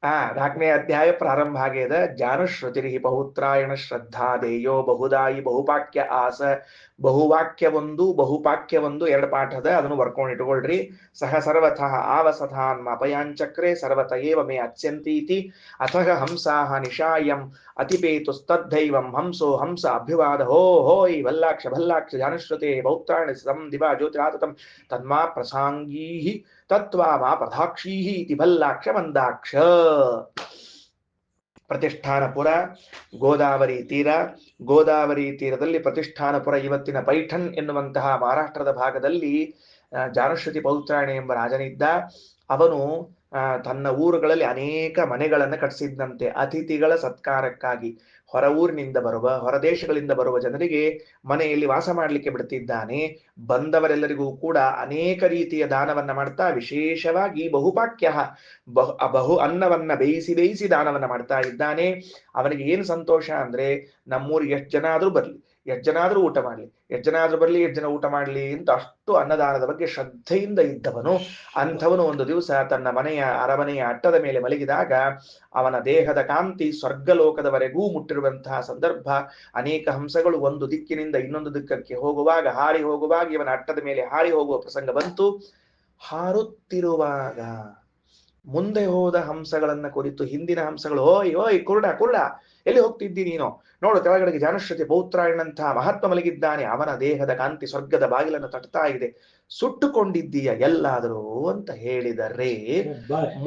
ನಾಲ್ಕನೇ ಅಧ್ಯಾಯ ಪ್ರಾರಂಭ ಆಗ್ಯದ. ಜಾನುಶ್ರುತಿರಿಹಿ ಬಹುತ್ರಾಯಣ ಶ್ರದ್ಧಾ ದೇಯೋ ಬಹುದಾಯಿ ಬಹುಪಾಕ್ಯ ಆಸ. ಬಹುವಾಕ್ಯವೊಂದು ಬಹುಪಾಕ್ಯವೊಂದು ಎರಡು ಪಾಠದ, ಅದನ್ನು ಬರ್ಕೊಂಡು ಇಟ್ಕೊಳ್ರಿ. ಸಹ ಸರ್ವತಃ ಆವಸಥಾನ್ ಅಪಯಾಂಚಕ್ರೆ ಸರ್ವತ ಏವ ಮೇ ಅತ್ಯಂತೀತಿ ಅಥಃ ಹಂಸಾಹ ನಿಶಾಯಂ ಅತಿಪೇತುಸ್ತದ್ದೈವಂ ಹಂಸೋ ಹಂಸ ಅಭ್ಯುವಾದ ಹೋ ಹೋಯ್ ಭಲ್ಲಾಕ್ಷ ಭಲ್ಲಾಕ್ಷ ಜಾನುಶ್ರುತೆ ಬಹುತ್ರಾಯಣ ಸಂ ದಿವಾ ಜ್ಯೋತಿರಾತತಂ ತನ್ಮಾ ಪ್ರಸಾಂಗೀಹಿ ತತ್ವಾಮ ಪ್ರಧಾಕ್ಷೀಹಿ ಇತಿ ಭಲ್ಲಾಕ್ಷ ಮಂದಾಕ್ಷ. ಪ್ರತಿಷ್ಠಾನಪುರ, ಗೋದಾವರಿ ತೀರ. ಗೋದಾವರಿ ತೀರದಲ್ಲಿ ಪ್ರತಿಷ್ಠಾನಪುರ, ಇವತ್ತಿನ ಪೈಠಣ್ ಎನ್ನುವಂತಹ ಮಹಾರಾಷ್ಟ್ರದ ಭಾಗದಲ್ಲಿ ಜಾನುಶ್ರುತಿ ಪೌತ್ರಾಯಣ ಎಂಬ ರಾಜನಿದ್ದ. ಅವನು ತನ್ನ ಊರುಗಳಲ್ಲಿ ಅನೇಕ ಮನೆಗಳನ್ನು ಕಟ್ಟಿಸಿದ್ದಂತೆ ಅತಿಥಿಗಳ ಸತ್ಕಾರಕ್ಕಾಗಿ. ಹೊರ ಊರಿನಿಂದ ಬರುವ, ಹೊರದೇಶಗಳಿಂದ ಬರುವ ಜನರಿಗೆ ಮನೆಯಲ್ಲಿ ವಾಸ ಮಾಡಲಿಕ್ಕೆ ಬಿಡ್ತಿದ್ದಾನೆ. ಬಂದವರೆಲ್ಲರಿಗೂ ಕೂಡ ಅನೇಕ ರೀತಿಯ ದಾನವನ್ನ ಮಾಡ್ತಾ, ವಿಶೇಷವಾಗಿ ಬಹುಪಾಕ್ಯ ಬಹು ಅನ್ನವನ್ನ ಬೇಯಿಸಿ ಬೇಯಿಸಿ ದಾನವನ್ನ ಮಾಡ್ತಾ ಇದ್ದಾನೆ. ಅವನಿಗೆ ಏನು ಸಂತೋಷ ಅಂದ್ರೆ, ನಮ್ಮೂರಿಗೆ ಎಷ್ಟು ಜನ ಆದ್ರೂ ಬರ್ಲಿ, ಎಷ್ಟು ಜನ ಆದ್ರೂ ಊಟ ಮಾಡ್ಲಿ, ಎಷ್ಟು ಜನ ಆದ್ರೂ ಬರ್ಲಿ, ಎಷ್ಟು ಜನ ಊಟ ಮಾಡ್ಲಿ ಅಂತ ಅಷ್ಟು ಅನ್ನದಾನದ ಬಗ್ಗೆ ಶ್ರದ್ಧೆಯಿಂದ ಇದ್ದವನು. ಅಂಥವನು ಒಂದು ದಿವಸ ತನ್ನ ಮನೆಯ ಅರಮನೆಯ ಅಟ್ಟದ ಮೇಲೆ ಮಲಗಿದಾಗ ಅವನ ದೇಹದ ಕಾಂತಿ ಸ್ವರ್ಗಲೋಕದವರೆಗೂ ಮುಟ್ಟಿರುವಂತಹ ಸಂದರ್ಭ. ಅನೇಕ ಹಂಸಗಳು ಒಂದು ದಿಕ್ಕಿನಿಂದ ಇನ್ನೊಂದು ದಿಕ್ಕಕ್ಕೆ ಹೋಗುವಾಗ, ಹಾರಿ ಹೋಗುವಾಗ ಇವನ ಅಟ್ಟದ ಮೇಲೆ ಹಾರಿ ಹೋಗುವ ಪ್ರಸಂಗ ಬಂತು. ಹಾರುತ್ತಿರುವಾಗ ಮುಂದೆ ಹೋದ ಹಂಸಗಳನ್ನ ಕುರಿತು ಹಿಂದಿನ ಹಂಸಗಳು, ಓಯ್ ಓಯ್ ಕುರುಡ ಕುರುಡ, ಎಲ್ಲಿ ಹೋಗ್ತಿದ್ದಿ ನೀನು? ನೋಡು, ಕೆಳಗಡೆಗೆ ಜಾನುಶ್ರುತಿ ಪೌತ್ರಾಯಣಂತಹ ಮಹಾತ್ಮ ಮಲಗಿದ್ದಾನೆ, ಅವನ ದೇಹದ ಕಾಂತಿ ಸ್ವರ್ಗದ ಬಾಗಿಲನ್ನು ತಟ್ತಾ ಇದೆ, ಸುಟ್ಟುಕೊಂಡಿದ್ದೀಯ ಎಲ್ಲಾದರೂ ಅಂತ ಹೇಳಿದರೆ,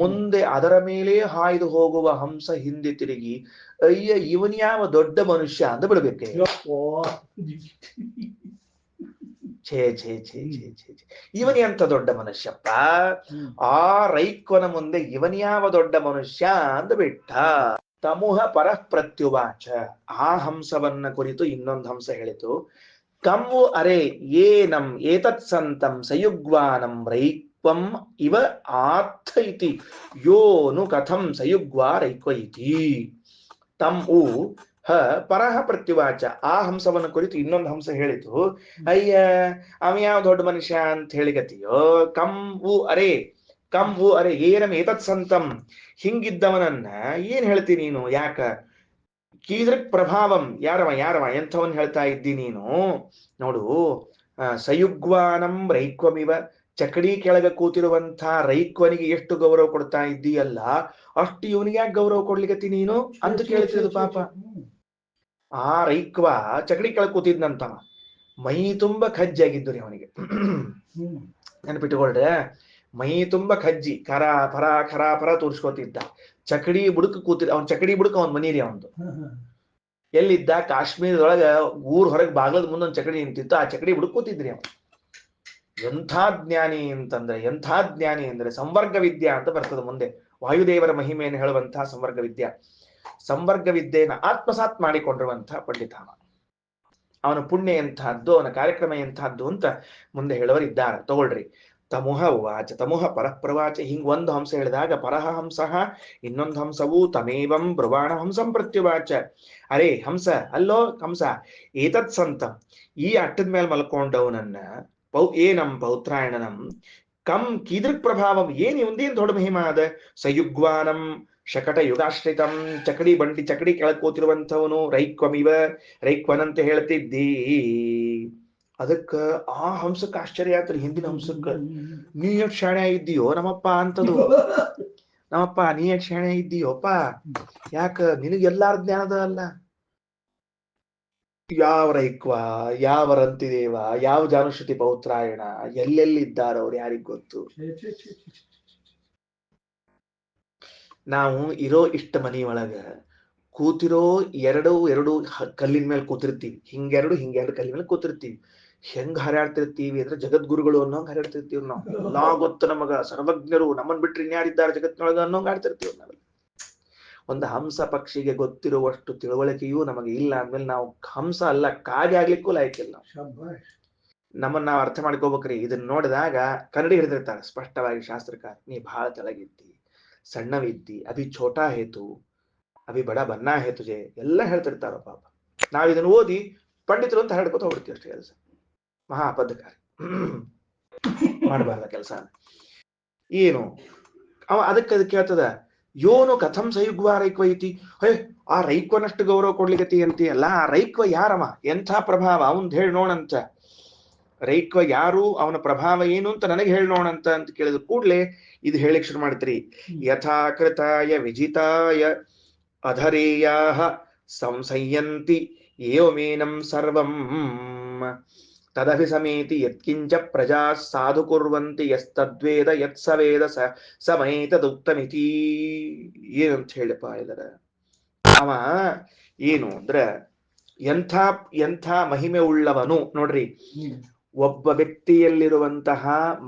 ಮುಂದೆ ಅದರ ಮೇಲೆ ಹಾಯ್ದು ಹೋಗುವ ಹಂಸ ಹಿಂದೆ ತಿರುಗಿ, ಅಯ್ಯ ಇವನ್ಯಾವ ದೊಡ್ಡ ಮನುಷ್ಯ ಅಂತ ಬಿಡ್ಬೇಕೆ. ಛೇ ಛೇ ಛೇ ಛೇ ಛೇ ಛೇ, ಇವನಿಯಂತ ದೊಡ್ಡ ಮನುಷ್ಯಪ್ಪ, ಆ ರೈಕ್ವನ ಮುಂದೆ ಇವನ್ಯಾವ ದೊಡ್ಡ ಮನುಷ್ಯ ಅಂದ ಬಿಟ್ಟ. ತಮುಹ ಪರಃ ಪ್ರತ್ಯುವಾಚ, ಆ ಹಂಸವನ್ನ ಕುರಿತು ಇನ್ನೊಂದು ಹಂಸ ಹೇಳಿತು. ಕಮ್ಮು ಅರೆ ಏನಂ ಏತತ್ ಸಂತಂ ಸಯುಗ್ವಾನಂ ರೈಕ್ವಂ ಇವ ಆತ್ಥ ಇತಿ ಯೋನು ಕಥಂ ಸಯುಗ್ವಾ ರೈಕ್ವ ಇತಿ. ತಮ್ ಉ ಹ ಪರಹ ಪ್ರತ್ಯುವಾಚ, ಆ ಹಂಸವನ್ನು ಕುರಿತು ಇನ್ನೊಂದು ಹಂಸ ಹೇಳಿತು. ಅಯ್ಯ ಅವ ಯಾವ ದೊಡ್ಡ ಮನುಷ್ಯ ಅಂತ ಹೇಳಿಗತಿಯೋ. ಕಂ ಉ ಅರೆ, ಕಂ ಉ ಅರೆ ಏನಂ ಏತತ್ ಸಂತಂ, ಹಿಂಗಿದ್ದವನನ್ನ ಏನ್ ಹೇಳ್ತೀನಿ ನೀನು? ಯಾಕ? ಕೀದೃಕ್ ಪ್ರಭಾವಂ, ಯಾರವ ಯಾರವ ಎಂಥವನ್ ಹೇಳ್ತಾ ಇದ್ದಿ ನೀನು? ನೋಡು, ಸಯುಗ್ವಾನಂ ರೈಕ್ವಮಿವ, ಚಕಡಿ ಕೆಳಗ ಕೂತಿರುವಂತ ರೈಕ್ವನಿಗೆ ಎಷ್ಟು ಗೌರವ ಕೊಡ್ತಾ ಇದ್ದೀಯಲ್ಲ, ಅಷ್ಟು ಇವನಿಗೆ ಯಾಕೆ ಗೌರವ ಕೊಡ್ಲಿಕತ್ತಿ ನೀನು ಅಂತ ಕೇಳ್ತಿರೋದು ಪಾಪ. ಆ ರೈಕ್ವ ಚಕಡಿ ಕೆಳಗೆ ಕೂತಿದ್ನಂತ, ಮೈ ತುಂಬ ಕಜ್ಜಿ ಆಗಿದ್ದು ರೀ ಅವನಿಗೆ. ನೆನಪಿಟ್ಟುಕೊಳ್ರೆ, ಮೈ ತುಂಬ ಕಜ್ಜಿ, ಖರ ಪರ ಖರ ಪರ ತೋರಿಸ್ಕೋತಿದ್ದ. ಚಕಡಿ ಬುಡಕ್ ಕೂತಿದ್ದ, ಅವನ್ ಚಕಡಿ ಬುಡಕ್ ಅವನ್ ಮನಿ ರೀ ಅವಂದು. ಎಲ್ಲಿದ್ದ? ಕಾಶ್ಮೀರದೊಳಗ ಊರ್ ಹೊರಗೆ ಬಾಗ್ಲದ ಮುಂದೊಂದು ಚಕಡಿ ನಿಂತಿತ್ತು, ಆ ಚಕಡಿ ಬುಡಕ್ ಕೂತಿದ್ರಿ ಅವನು. ಎಂಥ ಜ್ಞಾನಿ ಅಂತಂದ್ರೆ, ಎಂಥ ಜ್ಞಾನಿ ಅಂದ್ರೆ ಸಂವರ್ಗ ವಿದ್ಯಾ ಅಂತ ಬರ್ತದೆ ಮುಂದೆ. ವಾಯುದೇವರ ಮಹಿಮೆಯನ್ನು ಹೇಳುವಂತಹ ಸಂವರ್ಗ ವಿದ್ಯಾ, ಸಂವರ್ಗ ವಿದ್ಯೆಯನ್ನು ಆತ್ಮಸಾತ್ ಮಾಡಿಕೊಂಡಿರುವಂತಹ ಪಂಡಿತ. ಅವನ ಪುಣ್ಯ ಎಂತಹದ್ದು, ಅವನ ಕಾರ್ಯಕ್ರಮ ಎಂತಹದ್ದು ಅಂತ ಮುಂದೆ ಹೇಳೋರಿದ್ದಾರೆ, ತಗೊಳ್ರಿ. ತಮುಹ ಉವಾಚ ತಮುಹ ಪರಃ ಪ್ರವಾಚ, ಹಿಂಗ್ ಒಂದು ಹಂಸ ಹೇಳಿದಾಗ ಪರಹ ಹಂಸಃ, ಇನ್ನೊಂದು ಹಂಸವು ತಮೇವಂ ಬ್ರುವಾಣ ಹಂಸಂ ಪ್ರತ್ಯುವಾಚ. ಅರೇ ಹಂಸ, ಅಲ್ಲೋ ಹಂಸ, ಏತತ್ ಸಂತ, ಈ ಅಟ್ಟದ ಮೇಲೆ ಮಲ್ಕೊಂಡವನನ್ನ ಏನಂ ಪೌತ್ರಾಯಣನಂ ಕಂ ಕೀದೃಕ್ ಪ್ರಭಾವಂ, ಏನ್ ಇವಂದೇನ್ ದೊಡ್ಡ ಮಹಿಮಾ ಅದ. ಸಯುಗ್ವಾನಂ ಶಕಟ ಯುಗಾಶ್ರಿತಂ, ಚಕಡಿ ಬಂಡಿ ಚಕಡಿ ಕೆಳಗ್ ಕೂತಿರುವಂಥವನು, ರೈಕ್ವಮಿವ ರೈಕ್ವನಂತ ಹೇಳ್ತಿದ್ದೀ. ಅದಕ್ಕ ಆ ಹಂಸಕ್ಕೆ ಆಶ್ಚರ್ಯ ಆತ್ರಿ. ಹಿಂದಿನ ಹಂಸಕ್ಕ, ನೀ ಎಷ್ಟು ಶಾಣೆ ಇದ್ದೀಯೋ ನಮ್ಮಪ್ಪ ಅಂತದು. ನಮ್ಮಪ್ಪ ನೀ ಎಷ್ಟು ಶಾಣೆ ಇದ್ದೀಯೋಪ್ಪ, ಯಾಕ ನಿನಗೆಲ್ಲಾರ ಜ್ಞಾನದ ಅಲ್ಲ. ಯಾವ ರೈಕ್ವ, ಯಾವ ರಂತಿದೇವ, ಯಾವ ಜಾನುಶ್ರುತಿ ಪೌತ್ರಾಯಣ, ಎಲ್ಲೆಲ್ಲಿದ್ದಾರ ಅವ್ರು ಯಾರಿಗ್ ಗೊತ್ತು. ನಾವು ಇರೋ ಇಷ್ಟ ಮನೆಯೊಳಗ ಕೂತಿರೋ ಎರಡು ಕಲ್ಲಿನ ಮೇಲೆ ಕೂತಿರ್ತೀವಿ, ಹಿಂಗೆರಡು ಕಲ್ಲಿನ ಮೇಲೆ ಕೂತಿರ್ತೀವಿ. ಹೆಂಗ್ ಹರಿಯಾಡ್ತಿರ್ತೀವಿ ಅಂದ್ರೆ ಜಗದ್ಗುರುಗಳು ಅನ್ನೋಂಗ್ ಹರಿಯಾಡ್ತಿರ್ತೀವಿ ನಾವು. ಎಲ್ಲಾ ಗೊತ್ತು ನಮಗ, ಸರ್ವಜ್ಞರು, ನಮ್ಮನ್ ಬಿಟ್ರೆ ಇನ್ಯಾರಿದ್ದಾರೆ ಜಗತ್ತಿನೊಳಗ ಅನ್ನೋಂಗ್ ಆಡ್ತಿರ್ತೀವಿ ನಾವೆಲ್ಲ. ಒಂದು ಹಂಸ ಪಕ್ಷಿಗೆ ಗೊತ್ತಿರುವಷ್ಟು ತಿಳುವಳಿಕೆಯೂ ನಮಗೆ ಇಲ್ಲ ಅಂದ್ಮೇಲೆ ನಾವು ಹಂಸ ಅಲ್ಲ, ಕಾಗೆ ಆಗ್ಲಿಕ್ಕೂ ಲಾಯ್ಕಿಲ್ಲ. ನಮ್ಮನ್ನ ನಾವು ಅರ್ಥ ಮಾಡ್ಕೋಬೇಕ್ರಿ. ಇದನ್ನ ನೋಡಿದಾಗ ಕನ್ನಡಿ ಹಿಡಿದಿರ್ತಾರೆ ಸ್ಪಷ್ಟವಾಗಿ ಶಾಸ್ತ್ರಕಾರ, ನೀ ಬಹಳ ತೆಳಗಿದ್ದಿ, ಸಣ್ಣವಿದ್ದಿ, ಅಭಿ ಛೋಟಾ ಹೇತು, ಅಭಿ ಬಡ ಬನ್ನ ಹೇತು ಜೆ, ಎಲ್ಲ ಹೇಳ್ತಿರ್ತಾರ ಪಾಪ. ನಾವ್ ಇದನ್ನ ಓದಿ ಪಂಡಿತರು ಅಂತ ಹೇಳ್ಕೊತ ಹೋಗ್ಬಿಡ್ತೀವಿ ಅಷ್ಟೇ ಕೆಲಸ. ಮಹಾ ಅಬದ್ಧಕಾರಿ, ಮಾಡಬಾರ್ದ ಕೆಲಸ. ಏನು ಅವ ಅದಕ್ಕೆ ಕೇಳ್ತದ, ಯೋನು ಕಥಂ ಸಯುಗ್ವ ರೈಕ್ವ ಐತಿ. ಹೇ, ಆ ರೈಕ್ವನಷ್ಟು ಗೌರವ ಕೊಡ್ಲಿಕತಿ ಅಂತೀಯಲ್ಲ, ಆ ರೈಕ್ವ ಯಾರವ, ಎಂಥ ಪ್ರಭಾವ ಅವನ್ ಹೇಳಿ ನೋಣಂತ. ರೈಕ್ವ ಯಾರು, ಅವನ ಪ್ರಭಾವ ಏನು ಅಂತ ನನಗೆ ಹೇಳಿ ನೋಣಂತ ಅಂತ ಕೇಳಿದ ಕೂಡ್ಲೆ ಇದು ಹೇಳಿಕ್ ಶುರು ಮಾಡ್ತೀರಿ. ಯಥಾಕೃತಾಯ ವಿಜಿತಾಯ ಅಧರೇಯಾ ಸಂಸಯ್ಯಂತಿ ಏವಮೇನಂ ಸರ್ವಂ ತದಭಿ ಸಮೇತಿ ಯತ್ಕಿಂಚ ಪ್ರಜಾ ಸಾಧು ಕುರ್ವಂತಿ ಯಸ್ತದ್ವೇದ ಯತ್ಸವೇದ ಸಮೇತದುಕ್ತಮಿತಿ. ಏನಂತ ಹೇಳಿಪ್ಪ ಇದರ ಅವ ಏನು ಅಂದ್ರ ಎಂಥ ಎಂಥ ಮಹಿಮೆ ಉಳ್ಳವನು ನೋಡ್ರಿ. ಒಬ್ಬ ವ್ಯಕ್ತಿಯಲ್ಲಿರುವಂತಹ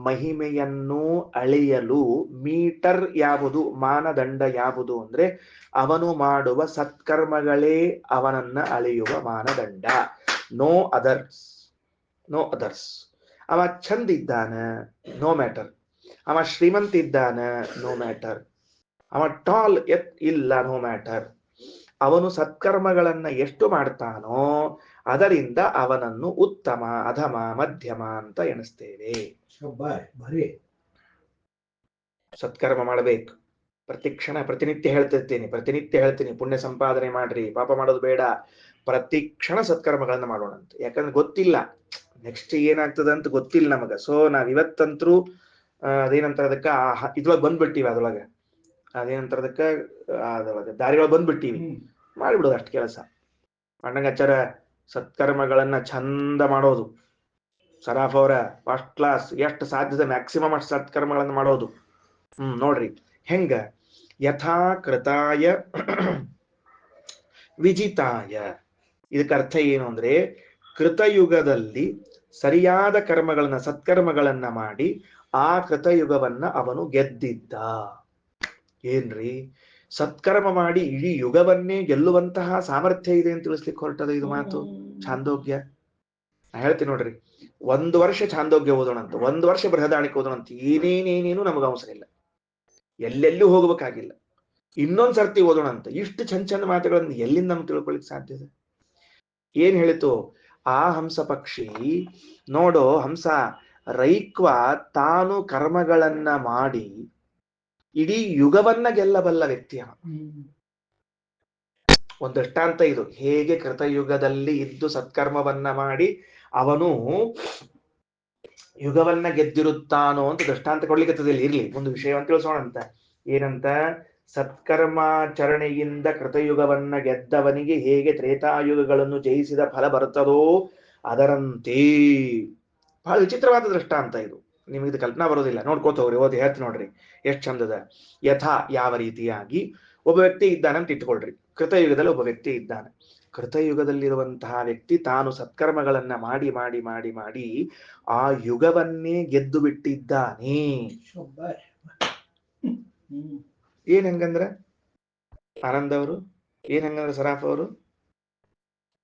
ಮಹಿಮೆಯನ್ನು ಅಳೆಯಲು ಮೀಟರ್ ಯಾವುದು, ಮಾನದಂಡ ಯಾವುದು ಅಂದ್ರೆ ಅವನು ಮಾಡುವ ಸತ್ಕರ್ಮಗಳೇ ಅವನನ್ನ ಅಳೆಯುವ ಮಾನದಂಡ. No others, no others. ಅವ ಚಂದ ಇದ್ದಾನ, ನೋ ಮ್ಯಾಟರ್. ಅವ ಶ್ರೀಮಂತ ಇದ್ದಾನ, ನೋ ಮ್ಯಾಟರ್. ಅವ ಟಾಲ್ ಇಲ್ಲ, ನೋ ಮ್ಯಾಟರ್. ಅವನು ಸತ್ಕರ್ಮಗಳನ್ನ ಎಷ್ಟು ಮಾಡ್ತಾನೋ ಅದರಿಂದ ಅವನನ್ನು ಉತ್ತಮ, ಅಧಮ, ಮಧ್ಯಮ ಅಂತ ಎಣಿಸ್ತೇವೆ. ಸತ್ಕರ್ಮ ಮಾಡಬೇಕು. ಪ್ರತಿಕ್ಷಣ ಪ್ರತಿನಿತ್ಯ ಹೇಳ್ತೀನಿ, ಪುಣ್ಯ ಸಂಪಾದನೆ ಮಾಡ್ರಿ, ಪಾಪ ಮಾಡೋದು ಬೇಡ. ಪ್ರತಿ ಕ್ಷಣ ಸತ್ಕರ್ಮಗಳನ್ನ ಮಾಡೋಣ ಅಂತ. ಯಾಕಂದ್ರೆ ಗೊತ್ತಿಲ್ಲ ನೆಕ್ಸ್ಟ್ ಏನಾಗ್ತದ ಅಂತ ಗೊತ್ತಿಲ್ಲ ನಮಗ. ಸೊ ನಾವ್ ಇವತ್ತಂತ್ರು ಅದೇನಂತಾರ ಅದಕ್ಕ ಇದ್ರೊಳಗೆ ಬಂದ್ಬಿಟ್ಟಿವಿ, ಅದೇನಂತಾರ ಅದಕ್ಕ ಅದೊಳಗೆ ದಾರಿಯೊಳಗೆ ಬಂದ್ಬಿಟ್ಟಿವಿ. ಮಾಡಿಬಿಡೋದು ಅಷ್ಟು ಕೆಲಸ. ಅಣ್ಣಂಗಚ್ಚಾರ ಸತ್ಕರ್ಮಗಳನ್ನ ಚಂದ ಮಾಡೋದು. ಸರಾಫ್ ಅವರ ಫಸ್ಟ್ ಕ್ಲಾಸ್, ಎಷ್ಟು ಸಾಧ್ಯದ ಮ್ಯಾಕ್ಸಿಮಮ್ ಅಷ್ಟು ಸತ್ಕರ್ಮಗಳನ್ನ ಮಾಡೋದು. ನೋಡ್ರಿ ಹೆಂಗ. ಯಥಾಕೃತಾಯ ವಿಜಿತಾಯ, ಇದಕ್ಕೆ ಅರ್ಥ ಏನು ಅಂದ್ರೆ ಕೃತಯುಗದಲ್ಲಿ ಸರಿಯಾದ ಕರ್ಮಗಳನ್ನ, ಸತ್ಕರ್ಮಗಳನ್ನ ಮಾಡಿ ಆ ಕೃತಯುಗವನ್ನ ಅವನು ಗೆದ್ದಿದ್ದ. ಏನ್ರಿ, ಸತ್ಕರ್ಮ ಮಾಡಿ ಇಡೀ ಯುಗವನ್ನೇ ಗೆಲ್ಲುವಂತಹ ಸಾಮರ್ಥ್ಯ ಇದೆ ಅಂತ ತಿಳಿಸ್ಲಿಕ್ಕೆ ಹೊರಟದ ಇದು ಮಾತು. ಛಾಂದೋಗ್ಯ ನಾ ಹೇಳ್ತೀನಿ ನೋಡ್ರಿ. 1 ವರ್ಷ ಛಾಂದೋಗ್ಯ ಓದೋಣಂತ, 1 ವರ್ಷ ಬೃಹದಾರಣ್ಯಕ ಓದೋಣಂತ. ಏನೇನೇನೇನು ನಮಗ ಅವಸರ ಇಲ್ಲ, ಎಲ್ಲೆಲ್ಲೂ ಹೋಗ್ಬೇಕಾಗಿಲ್ಲ. ಇನ್ನೊಂದ್ ಸರ್ತಿ ಓದೋಣಂತ. ಇಷ್ಟು ಚಂದ ಮಾತುಗಳನ್ನು ಎಲ್ಲಿಂದ ನಮ್ಗೆ ತಿಳ್ಕೊಳಿಕ್ ಸಾಧ್ಯ ಇದೆ? ಏನ್ ಹೇಳಿತು ಆ ಹಂಸ ಪಕ್ಷಿ? ನೋಡೋ ಹಂಸ, ರೈಕ್ವ ತಾನು ಕರ್ಮಗಳನ್ನ ಮಾಡಿ ಇಡೀ ಯುಗವನ್ನ ಗೆಲ್ಲಬಲ್ಲ ವ್ಯಕ್ತಿಯ. ಒಂದು ದೃಷ್ಟಾಂತ ಇದು. ಹೇಗೆ ಕೃತಯುಗದಲ್ಲಿ ಇದ್ದು ಸತ್ಕರ್ಮವನ್ನ ಮಾಡಿ ಅವನು ಯುಗವನ್ನ ಗೆದ್ದಿರುತ್ತಾನೋ ಅಂತ ದೃಷ್ಟಾಂತ ಕೊಡ್ಲಿಕ್ಕೆ ಇರ್ಲಿ. ಒಂದು ವಿಷಯವನ್ನು ತಿಳಿಸೋಣ ಅಂತ. ಏನಂತ? ಸತ್ಕರ್ಮಾಚರಣೆಯಿಂದ ಕೃತಯುಗವನ್ನ ಗೆದ್ದವನಿಗೆ ಹೇಗೆ ತ್ರೇತಾಯುಗಗಳನ್ನು ಜಯಿಸಿದ ಫಲ ಬರುತ್ತದೋ ಅದರಂತೆ. ಬಹಳ ವಿಚಿತ್ರವಾದ ದೃಷ್ಟಾಂತ ಇದು. ನಿಮಗೆ ಇದು ಕಲ್ಪನಾ ಬರೋದಿಲ್ಲ. ನೋಡ್ಕೋತ ಹೋಗ್ರಿ, ಓದಿ ಹೇಳ್ತೀನಿ ನೋಡ್ರಿ ಎಷ್ಟು ಚಂದದ. ಯಥಾ, ಯಾವ ರೀತಿಯಾಗಿ ಒಬ್ಬ ವ್ಯಕ್ತಿ ಇದ್ದಾನೆ ಅಂತ ಇಟ್ಕೊಳ್ರಿ. ಕೃತಯುಗದಲ್ಲಿ ಒಬ್ಬ ವ್ಯಕ್ತಿ ಇದ್ದಾನೆ. ಕೃತಯುಗದಲ್ಲಿರುವಂತಹ ವ್ಯಕ್ತಿ ತಾನು ಸತ್ಕರ್ಮಗಳನ್ನ ಮಾಡಿ ಮಾಡಿ ಮಾಡಿ ಮಾಡಿ ಆ ಯುಗವನ್ನೇ ಗೆದ್ದು ಬಿಟ್ಟಿದ್ದಾನೆ. ಏನ್ ಹಂಗಂದ್ರ ಆನಂದ್ ಅವರು, ಏನ್ ಹಂಗಂದ್ರ ಸರಾಫ್ ಅವರು,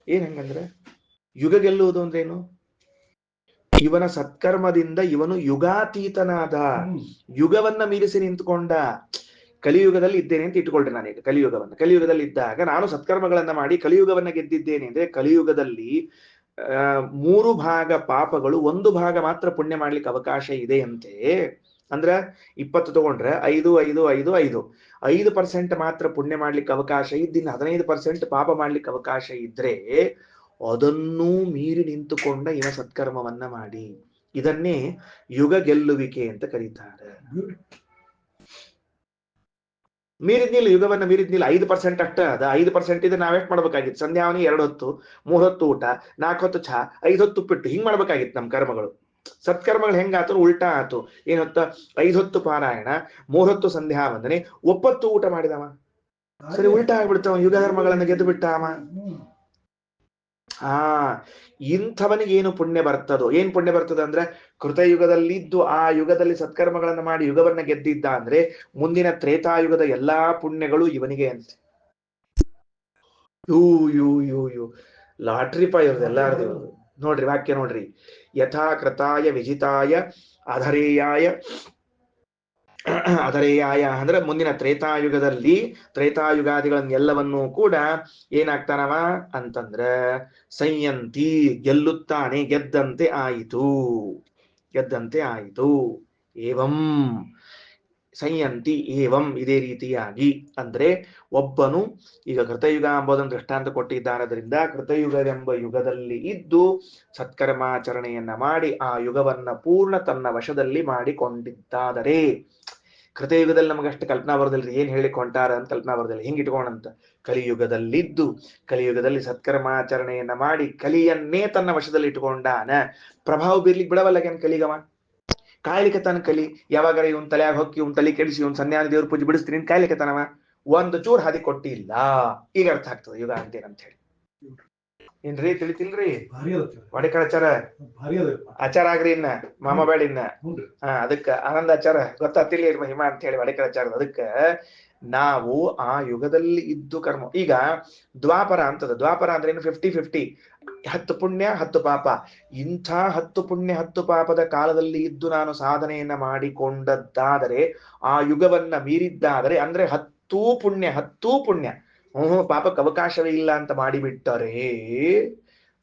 ಏನ್ ಹಂಗಂದ್ರ ಯುಗ ಗೆಲ್ಲುವುದು ಅಂದ್ರೇನು? ಇವನ ಸತ್ಕರ್ಮದಿಂದ ಇವನು ಯುಗಾತೀತನಾದ, ಯುಗವನ್ನ ಮೀರಿಸಿ ನಿಂತುಕೊಂಡ. ಕಲಿಯುಗದಲ್ಲಿ ಇದ್ದೇನೆ ಅಂತ ಇಟ್ಕೊಳ್ರಿ. ನಾನೀಗ ಕಲಿಯುಗದಲ್ಲಿ ಇದ್ದಾಗ ನಾನು ಸತ್ಕರ್ಮಗಳನ್ನ ಮಾಡಿ ಕಲಿಯುಗವನ್ನ ಗೆದ್ದಿದ್ದೇನೆ ಅಂದ್ರೆ, ಕಲಿಯುಗದಲ್ಲಿ 3 ಭಾಗ ಪಾಪಗಳು, 1 ಭಾಗ ಮಾತ್ರ ಪುಣ್ಯ ಮಾಡ್ಲಿಕ್ಕೆ ಅವಕಾಶ ಇದೆ ಅಂತೆ. ಅಂದ್ರ 20 ತಗೊಂಡ್ರೆ 5 5 5 5 5% ಮಾತ್ರ ಪುಣ್ಯ ಮಾಡ್ಲಿಕ್ಕೆ ಅವಕಾಶ ಇದ್ದಿನ 15% ಪಾಪ ಮಾಡ್ಲಿಕ್ಕೆ ಅವಕಾಶ ಇದ್ರೆ ಅದನ್ನೂ ಮೀರಿ ನಿಂತುಕೊಂಡ ಇವ ಸತ್ಕರ್ಮವನ್ನ ಮಾಡಿ. ಇದನ್ನೇ ಯುಗ ಗೆಲ್ಲುವಿಕೆ ಅಂತ ಕರೀತಾರೆ. ಮೀರಿದ್ನಿಲ್ಲ, ಯುಗವನ್ನ ಮೀರಿದ್ನಿಲ್ಲ. 5% ಅಷ್ಟ ಅದ. 5% ಇದ್ರೆ ನಾವೆಷ್ಟು ಮಾಡ್ಬೇಕಾಗಿತ್ತು? ಸಂಧ್ಯಾವನಿ 2 ಹೊತ್ತು, 3 ಹೊತ್ತು ಊಟ, 4 ಹೊತ್ತು ಚಹಾ, 5 ಹೊತ್ತು ಉಪ್ಪಿಟ್ಟು, ಹಿಂಗ್ ಮಾಡ್ಬೇಕಾಗಿತ್ತು ನಮ್ ಕರ್ಮಗಳು. ಸತ್ಕರ್ಮಗಳು ಹೆಂಗಾತು? ಉಲ್ಟಾ ಆತು. ಏನ್ ಹೊತ್ತ? 5 ಹೊತ್ತು ಪಾರಾಯಣ, 3 ಹೊತ್ತು ಸಂಧ್ಯಾ ವಂದನೆ, 9 ಹೊತ್ತು ಊಟ ಮಾಡಿದವ. ಸರಿ, ಉಲ್ಟಾ ಆಗ್ಬಿಡ್ತಾವ. ಯುಗ ಧರ್ಮಗಳನ್ನ ಗೆದ್ದು ಬಿಟ್ಟ ಅವ. ಇಂಥವನಿಗೆ ಏನು ಪುಣ್ಯ ಬರ್ತದೋ? ಏನ್ ಪುಣ್ಯ ಬರ್ತದ ಅಂದ್ರೆ, ಕೃತಯುಗದಲ್ಲಿದ್ದು ಆ ಯುಗದಲ್ಲಿ ಸತ್ಕರ್ಮಗಳನ್ನ ಮಾಡಿ ಯುಗವನ್ನ ಗೆದ್ದಿದ್ದ ಅಂದ್ರೆ ಮುಂದಿನ ತ್ರೇತಾಯುಗದ ಎಲ್ಲಾ ಪುಣ್ಯಗಳು ಇವನಿಗೆ ಅಂತ. ಯೂ ಲಾಟ್ರಿ ಪಾ ಇವ್ರದ್ದು ಎಲ್ಲಾರ್ದು. ನೋಡ್ರಿ ವಾಕ್ಯ ನೋಡ್ರಿ. ಯಥಾ ಕೃತಾಯ ವಿಜಿತಾಯ ಅಧರೇಯಾಯ ಅಂದ್ರೆ ಮುಂದಿನ ತ್ರೇತಾಯುಗದಲ್ಲಿ ತ್ರೇತಾಯುಗಾದಿಗಳನ್ನೆಲ್ಲವನ್ನೂ ಕೂಡ ಏನಾಗ್ತಾನವ ಅಂತಂದ್ರ ಸಂಯಂತಿ, ಗೆಲ್ಲುತ್ತಾನೆ, ಗೆದ್ದಂತೆ ಆಯಿತು. ಏವಂ ಸಂಯಂತಿ ಏವಂ ಇದೇ ರೀತಿಯಾಗಿ ಅಂದ್ರೆ ಒಬ್ಬನು ಈಗ ಕೃತಯುಗ ಎಂಬುದನ್ನು ದೃಷ್ಟಾಂತ ಕೊಟ್ಟಿದ್ದಾರದ್ರಿಂದ ಕೃತಯುಗವೆಂಬ ಯುಗದಲ್ಲಿ ಇದ್ದು ಸತ್ಕರ್ಮಾಚರಣೆಯನ್ನ ಮಾಡಿ ಆ ಯುಗವನ್ನ ಪೂರ್ಣ ತನ್ನ ವಶದಲ್ಲಿ ಮಾಡಿಕೊಂಡಿದ್ದಾದರೆ ಕೃತಯುಗದಲ್ಲಿ ನಮಗಷ್ಟು ಕಲ್ಪನಾ ಬರೋದಿಲ್ರಿ ಏನ್ ಹೇಳಿಕೊಂಟಾರ ಅಂತ ಕಲ್ಪನಾ ಬರೋದಿಲ್ಲ ಹಿಂಗ್ ಇಟ್ಕೋಣಂತ ಕಲಿಯುಗದಲ್ಲಿದ್ದು ಕಲಿಯುಗದಲ್ಲಿ ಸತ್ಕರ್ಮಾಚರಣೆಯನ್ನ ಮಾಡಿ ಕಲಿಯನ್ನೇ ತನ್ನ ವಶದಲ್ಲಿ ಇಟ್ಕೊಂಡಾನ ಪ್ರಭಾವ ಬೀರ್ಲಿಕ್ಕೆ ಬಿಡವಲ್ಲಗೇನ್ ಕಲಿಗವ ಕಾಯ್ಲಿಕ್ಕೆ ತಾನ ಕಲಿ ಯಾವಾಗಾರ ಇವನ್ ತಲೆಯಾಗ ಹೊಕ್ಕಿ ಇವ್ನ ತಲೆ ಕೆಡಿಸಿ ಇವ್ನ ಸನ್ಯಾನ ದೇವ್ರ ಪೂಜೆ ಬಿಡಿಸ್ತೀನಿ ಅಂತ ಕಾಯ್ಲಿಕ್ಕೆ ತಾನವ ಒಂದು ಚೂರ್ ಹಾದಿ ಕೊಟ್ಟಿಲ್ಲ ಈಗ ಅರ್ಥ ಆಗ್ತದೆ ಯುಗ ಅಂತೇನಂತ ಹೇಳಿ ಏನ್ರಿ ತಿಳಿತಿಲ್ರಿ ವಡಿಕಳಾಚಾರ ಆಚಾರ ಆಗ್ರಿ ಇನ್ನ ಮಾಮ ಬೇಡ ಇನ್ನ ಅದಕ್ಕ ಆನಂದ ಆಚಾರ ಗೊತ್ತಾತಿಲ್ಲ ಮಹಿಮಾ ಅಂತ ಹೇಳಿ ವಡಿಕಳಾಚಾರದ ಅದಕ್ಕ ನಾವು ಆ ಯುಗದಲ್ಲಿ ಇದ್ದು ಕರ್ಮ ಈಗ ದ್ವಾಪರ ಅಂತದ ದ್ವಾಪರ ಅಂದ್ರೆ ಏನು 50-50 10 ಪುಣ್ಯ 10 ಪಾಪ ಇಂಥ 10 ಪುಣ್ಯ 10 ಪಾಪದ ಕಾಲದಲ್ಲಿ ಇದ್ದು ನಾನು ಸಾಧನೆಯನ್ನ ಮಾಡಿಕೊಂಡದ್ದಾದರೆ ಆ ಯುಗವನ್ನ ಮೀರಿದ್ದಾದರೆ ಅಂದ್ರೆ 10 ಪುಣ್ಯ ಪಾಪಕ್ಕೆ ಅವಕಾಶವೇ ಇಲ್ಲ ಅಂತ ಮಾಡಿಬಿಟ್ಟರೆ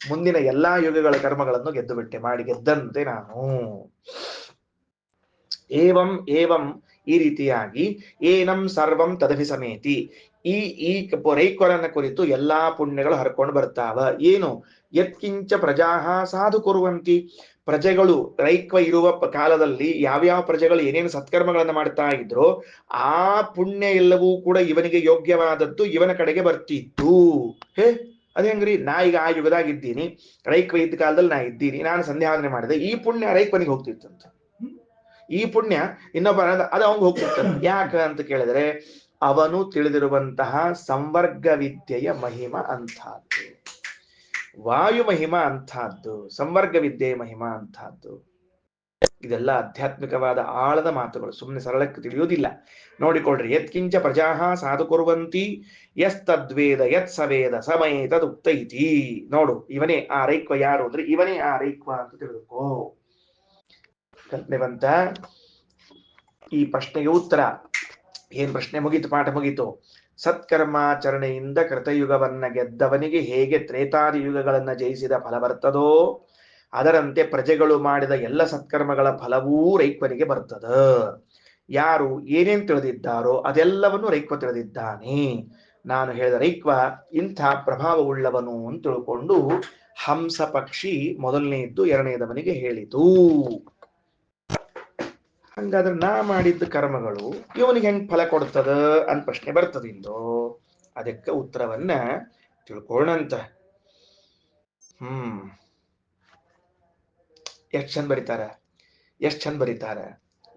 ಮುಂದಿನ ಎಲ್ಲಾ ಯುಗಗಳ ಕರ್ಮಗಳನ್ನು ಗೆದ್ದು ಬಿಟ್ಟೆ ಮಾಡಿ ಗೆದ್ದಂತೆ ನಾನು ಏವಂ ಈ ರೀತಿಯಾಗಿ ಏನಂ ಸರ್ವಂ ತದಭಿ ಸಮೇತಿ ಈ ರೈಕ್ವರನ್ನ ಕುರಿತು ಎಲ್ಲಾ ಪುಣ್ಯಗಳು ಹರ್ಕೊಂಡು ಬರ್ತಾವ ಏನು ಯತ್ಕಿಂಚ ಪ್ರಜಾಹ ಸಾಧು ಕುರುವಂತಿ ಪ್ರಜೆಗಳು ರೈಕ್ವ ಇರುವ ಕಾಲದಲ್ಲಿ ಯಾವ್ಯಾವ ಪ್ರಜೆಗಳು ಏನೇನು ಸತ್ಕರ್ಮಗಳನ್ನ ಮಾಡ್ತಾ ಇದ್ರು ಆ ಪುಣ್ಯ ಎಲ್ಲವೂ ಕೂಡ ಇವನಿಗೆ ಯೋಗ್ಯವಾದದ್ದು ಇವನ ಕಡೆಗೆ ಬರ್ತಿತ್ತು ಅದೇಂಗ್ರಿ ನಾ ಈಗ ಆ ಯುಗದಾಗಿದ್ದೀನಿ ರೈಕ್ವ ಇದ್ದ ಕಾಲದಲ್ಲಿ ನಾ ಇದ್ದೀನಿ ನಾನು ಸಂಧ್ಯಾವಂದನೆ ಮಾಡಿದೆ ಈ ಪುಣ್ಯ ರೈಕ್ವನಿಗೆ ಹೋಗ್ತಿತ್ತಂತ ಈ ಪುಣ್ಯ ಇನ್ನೊಬ್ಬ ಅದು ಅವಂಗ ಹೋಗ್ತಿರ್ತಾನೆ ಯಾಕ ಅಂತ ಕೇಳಿದ್ರೆ ಅವನು ತಿಳಿದಿರುವಂತಹ ಸಂವರ್ಗ ವಿದ್ಯೆಯ ಮಹಿಮ ಅಂತಹದ್ದು ವಾಯು ಮಹಿಮಾ ಅಂತಹದ್ದು ಸಂವರ್ಗ ವಿದ್ಯೆಯ ಮಹಿಮಾ ಅಂತಹದ್ದು ಇದೆಲ್ಲ ಆಧ್ಯಾತ್ಮಿಕವಾದ ಆಳದ ಮಾತುಗಳು ಸುಮ್ಮನೆ ಸರಳಕ್ಕೆ ತಿಳಿಯುವುದಿಲ್ಲ ನೋಡಿಕೊಳ್ಳ್ರಿ ಯತ್ಕಿಂಚ ಪ್ರಜಾಹ ಸಾಧು ಕುರುವಂತಿ ಯಸ್ತದ್ವೇದ ಯತ್ ಸವೇದ ಸಮಯ ತದುಕ್ತೈತಿ ನೋಡು ಇವನೇ ಆ ರೈಕ್ವ ಯಾರು ಅಂದ್ರೆ ಇವನೇ ಆ ರೈಕ್ವ ಅಂತ ತಿಳಿದುಕೋ ಕಲ್ಪನೆ ಬಂತ ಈ ಪ್ರಶ್ನೆಗೆ ಉತ್ತರ ಏನ್ ಪ್ರಶ್ನೆ ಮುಗೀತು ಪಾಠ ಮುಗೀತು ಸತ್ಕರ್ಮಾಚರಣೆಯಿಂದ ಕೃತಯುಗವನ್ನ ಗೆದ್ದವನಿಗೆ ಹೇಗೆ ತ್ರೇತಾದಿ ಯುಗಗಳನ್ನ ಜಯಿಸಿದ ಫಲ ಬರ್ತದೋ ಅದರಂತೆ ಪ್ರಜೆಗಳು ಮಾಡಿದ ಎಲ್ಲ ಸತ್ಕರ್ಮಗಳ ಫಲವೂ ರೈಕ್ವನಿಗೆ ಬರ್ತದ ಯಾರು ಏನೇನ್ ತಿಳಿದಿದ್ದಾರೋ ಅದೆಲ್ಲವನ್ನು ರೈಕ್ವ ತಿಳಿದಿದ್ದಾನೆ ನಾನು ಹೇಳಿದ ರೈಕ್ವ ಇಂಥ ಪ್ರಭಾವವುಳ್ಳವನು ಅಂತ ತಿಳ್ಕೊಂಡು ಹಂಸ ಪಕ್ಷಿ ಮೊದಲನೆಯದ್ದು ಎರಡನೇದವನಿಗೆ ಹೇಳಿತು ಹಂಗಾದ್ರೆ ನಾ ಮಾಡಿದ್ದ ಕರ್ಮಗಳು ಇವನಿಗೆ ಹೆಂಗ್ ಫಲ ಕೊಡ್ತದ ಅಂತ ಪ್ರಶ್ನೆ ಬರ್ತದಿಲ್ಲೋ ಅದಕ್ಕೆ ಉತ್ತರವನ್ನ ತಿಳ್ಕೊಳ್ಳೋಣಂತ ಎಷ್ಟ್ ಚಂದ ಬರೀತಾರ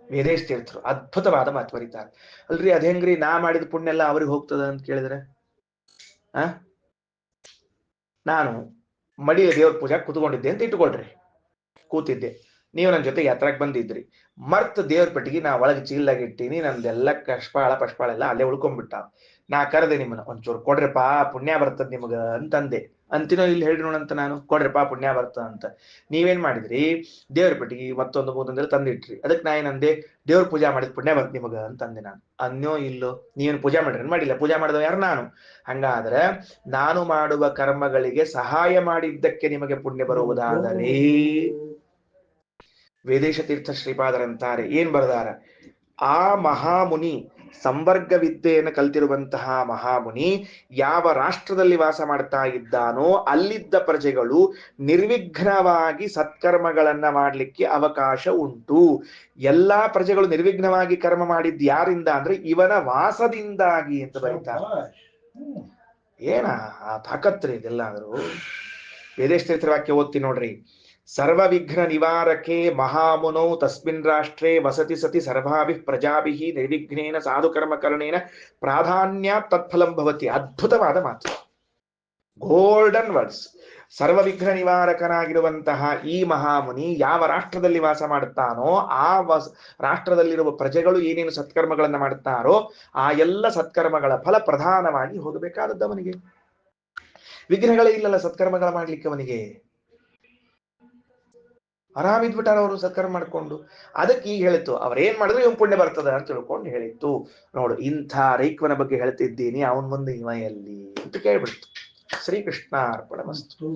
ವೇದೇಶ್ ತೀರ್ಥರು ಅದ್ಭುತವಾದ ಮಾತು ಬರೀತಾರೆ ಅಲ್ರಿ ಅದ್ ಹೆಂಗ್ರಿ ನಾ ಮಾಡಿದ ಪುಣ್ಯ ಎಲ್ಲ ಅವ್ರಿಗೆ ಹೋಗ್ತದ ಅಂತ ಕೇಳಿದ್ರೆ ನಾನು ಮಡಿಯ ದೇವ್ರ ಪೂಜಾ ಕೂತ್ಕೊಂಡಿದ್ದೆ ಅಂತ ಇಟ್ಕೊಳ್ರಿ ಕೂತಿದ್ದೆ ನೀವು ನನ್ನ ಜೊತೆ ಯಾತ್ರಾಕ್ ಬಂದಿದ್ರಿ ಮರ್ತ್ ದೇವ್ರ ಪೆಟ್ಟಿಗೆ ನಾ ಒಳಗೆ ಚೀಲ್ದಾಗ ಇಟ್ಟೀನಿ ನಂದೆಲ್ಲ ಪಶ್ಪಾಳ ಎಲ್ಲ ಅಲ್ಲೇ ಉಳ್ಕೊಂಡ್ಬಿಟ್ಟ ನಾ ಕರೆದೆ ನಿಮ್ಮನ್ನ ಒಂಚೂರು ಕೊಡ್ರಪ್ಪ ಪುಣ್ಯ ಬರ್ತದ ನಿಮಗ ಅಂತಂದೆ ಅಂತಿನೋ ಇಲ್ಲಿ ಹೇಳ್ರಿ ನೋಡಂತ ನಾನು ಕೊಡ್ರಪ್ಪ ಪುಣ್ಯ ಬರ್ತದ ಅಂತ ನೀವೇನ್ ಮಾಡಿದ್ರಿ ದೇವ್ರ ಪೆಟ್ಟಿಗೆ ಮತ್ತೊಂದು ಮೂತಂದ್ರೆ ತಂದಿಟ್ರಿ ಅದಕ್ಕೆ ನಾ ಏನಂದೆ ದೇವ್ರ ಪೂಜಾ ಮಾಡಿದ ಪುಣ್ಯ ಬರ್ತ ನಿಮಗ ಅಂತಂದೆ ನಾನು ಅನ್ಯೋ ಇಲ್ಲೋ ನೀವೇನು ಪೂಜಾ ಮಾಡ್ರಿ ಮಾಡಿಲ್ಲ ಪೂಜಾ ಮಾಡಿದವ ಯಾರು ನಾನು ಹಂಗಾದ್ರೆ ನಾನು ಮಾಡುವ ಕರ್ಮಗಳಿಗೆ ಸಹಾಯ ಮಾಡಿದ್ದಕ್ಕೆ ನಿಮಗೆ ಪುಣ್ಯ ಬರುವುದಾದರೆ ವೇದೇಶ ತೀರ್ಥ ಶ್ರೀಪಾದರಂತಾರೆ ಏನ್ ಬರದಾರ ಆ ಮಹಾಮುನಿ ಸಂವರ್ಗ ವಿದ್ಯೆಯನ್ನು ಕಲ್ತಿರುವಂತಹ ಮಹಾಮುನಿ ಯಾವ ರಾಷ್ಟ್ರದಲ್ಲಿ ವಾಸ ಮಾಡ್ತಾ ಇದ್ದಾನೋ ಅಲ್ಲಿದ್ದ ಪ್ರಜೆಗಳು ನಿರ್ವಿಘ್ನವಾಗಿ ಸತ್ಕರ್ಮಗಳನ್ನ ಮಾಡ್ಲಿಕ್ಕೆ ಅವಕಾಶ ಉಂಟು ಎಲ್ಲಾ ಪ್ರಜೆಗಳು ನಿರ್ವಿಘ್ನವಾಗಿ ಕರ್ಮ ಮಾಡಿದ್ ಯಾರಿಂದ ಅಂದ್ರೆ ಇವನ ವಾಸದಿಂದಾಗಿ ಅಂತ ಬರೀತಾರೆ ಏನ ಆ ತಾಕತ್ರಿ ಇದೆಲ್ಲಾದ್ರು ವೇದೇಶ ತೀರ್ಥ ವಾಕ್ಯ ಓದ್ತಿ ನೋಡ್ರಿ ಸರ್ವ ವಿಘ್ನ ನಿವಾರಕೆ ಮಹಾಮುನೌ ತಸ್ಮಿನ್ ರಾಷ್ಟ್ರೇ ವಸತಿ ಸತಿ ಸರ್ವಾಭಿ ಪ್ರಜಾಭಿ ನಿರ್ವಿಘ್ನೇನ ಸಾಧುಕರ್ಮಕರಣೇನ ಪ್ರಾಧಾನ್ಯ ತತ್ಫಲಂ ಭವತಿ ಅದ್ಭುತವಾದ ಮಾತು ಗೋಲ್ಡನ್ ವರ್ಡ್ಸ್ ಸರ್ವ ವಿಘ್ನ ನಿವಾರಕನಾಗಿರುವಂತಹ ಈ ಮಹಾಮುನಿ ಯಾವ ರಾಷ್ಟ್ರದಲ್ಲಿ ವಾಸ ಮಾಡುತ್ತಾನೋ ಆ ರಾಷ್ಟ್ರದಲ್ಲಿರುವ ಪ್ರಜೆಗಳು ಏನೇನು ಸತ್ಕರ್ಮಗಳನ್ನ ಮಾಡುತ್ತಾರೋ ಆ ಎಲ್ಲ ಸತ್ಕರ್ಮಗಳ ಫಲ ಪ್ರಧಾನವಾಗಿ ಹೋಗಬೇಕಾದದ್ದು ಅವನಿಗೆ ವಿಘ್ನಗಳೇ ಇಲ್ಲಲ್ಲ ಸತ್ಕರ್ಮಗಳ ಮಾಡ್ಲಿಕ್ಕೆ ಅವನಿಗೆ ಆರಾಮಿದ್ಬಿಟ್ಟಾರ ಅವರು ಸತ್ಕರ್ಮ ಮಾಡ್ಕೊಂಡು ಅದಕ್ಕೆ ಈಗ ಹೇಳಿತ್ತು ಅವ್ರೇನ್ ಮಾಡಿದ್ರು ಇವ್ ಪುಣ್ಯ ಬರ್ತದ ಅಂತ ತಿಳ್ಕೊಂಡು ಹೇಳಿತ್ತು ನೋಡು ಇಂಥ ರೈಕ್ವನ ಬಗ್ಗೆ ಹೇಳ್ತಿದ್ದೀನಿ ಅವನ್ ಮುಂದೆ ಇವ ಎಲ್ಲಿ ಅಂತ ಕೇಳ್ಬಿಡ್ತು ಶ್ರೀಕೃಷ್ಣ ಅರ್ಪಣಮಸ್ತು.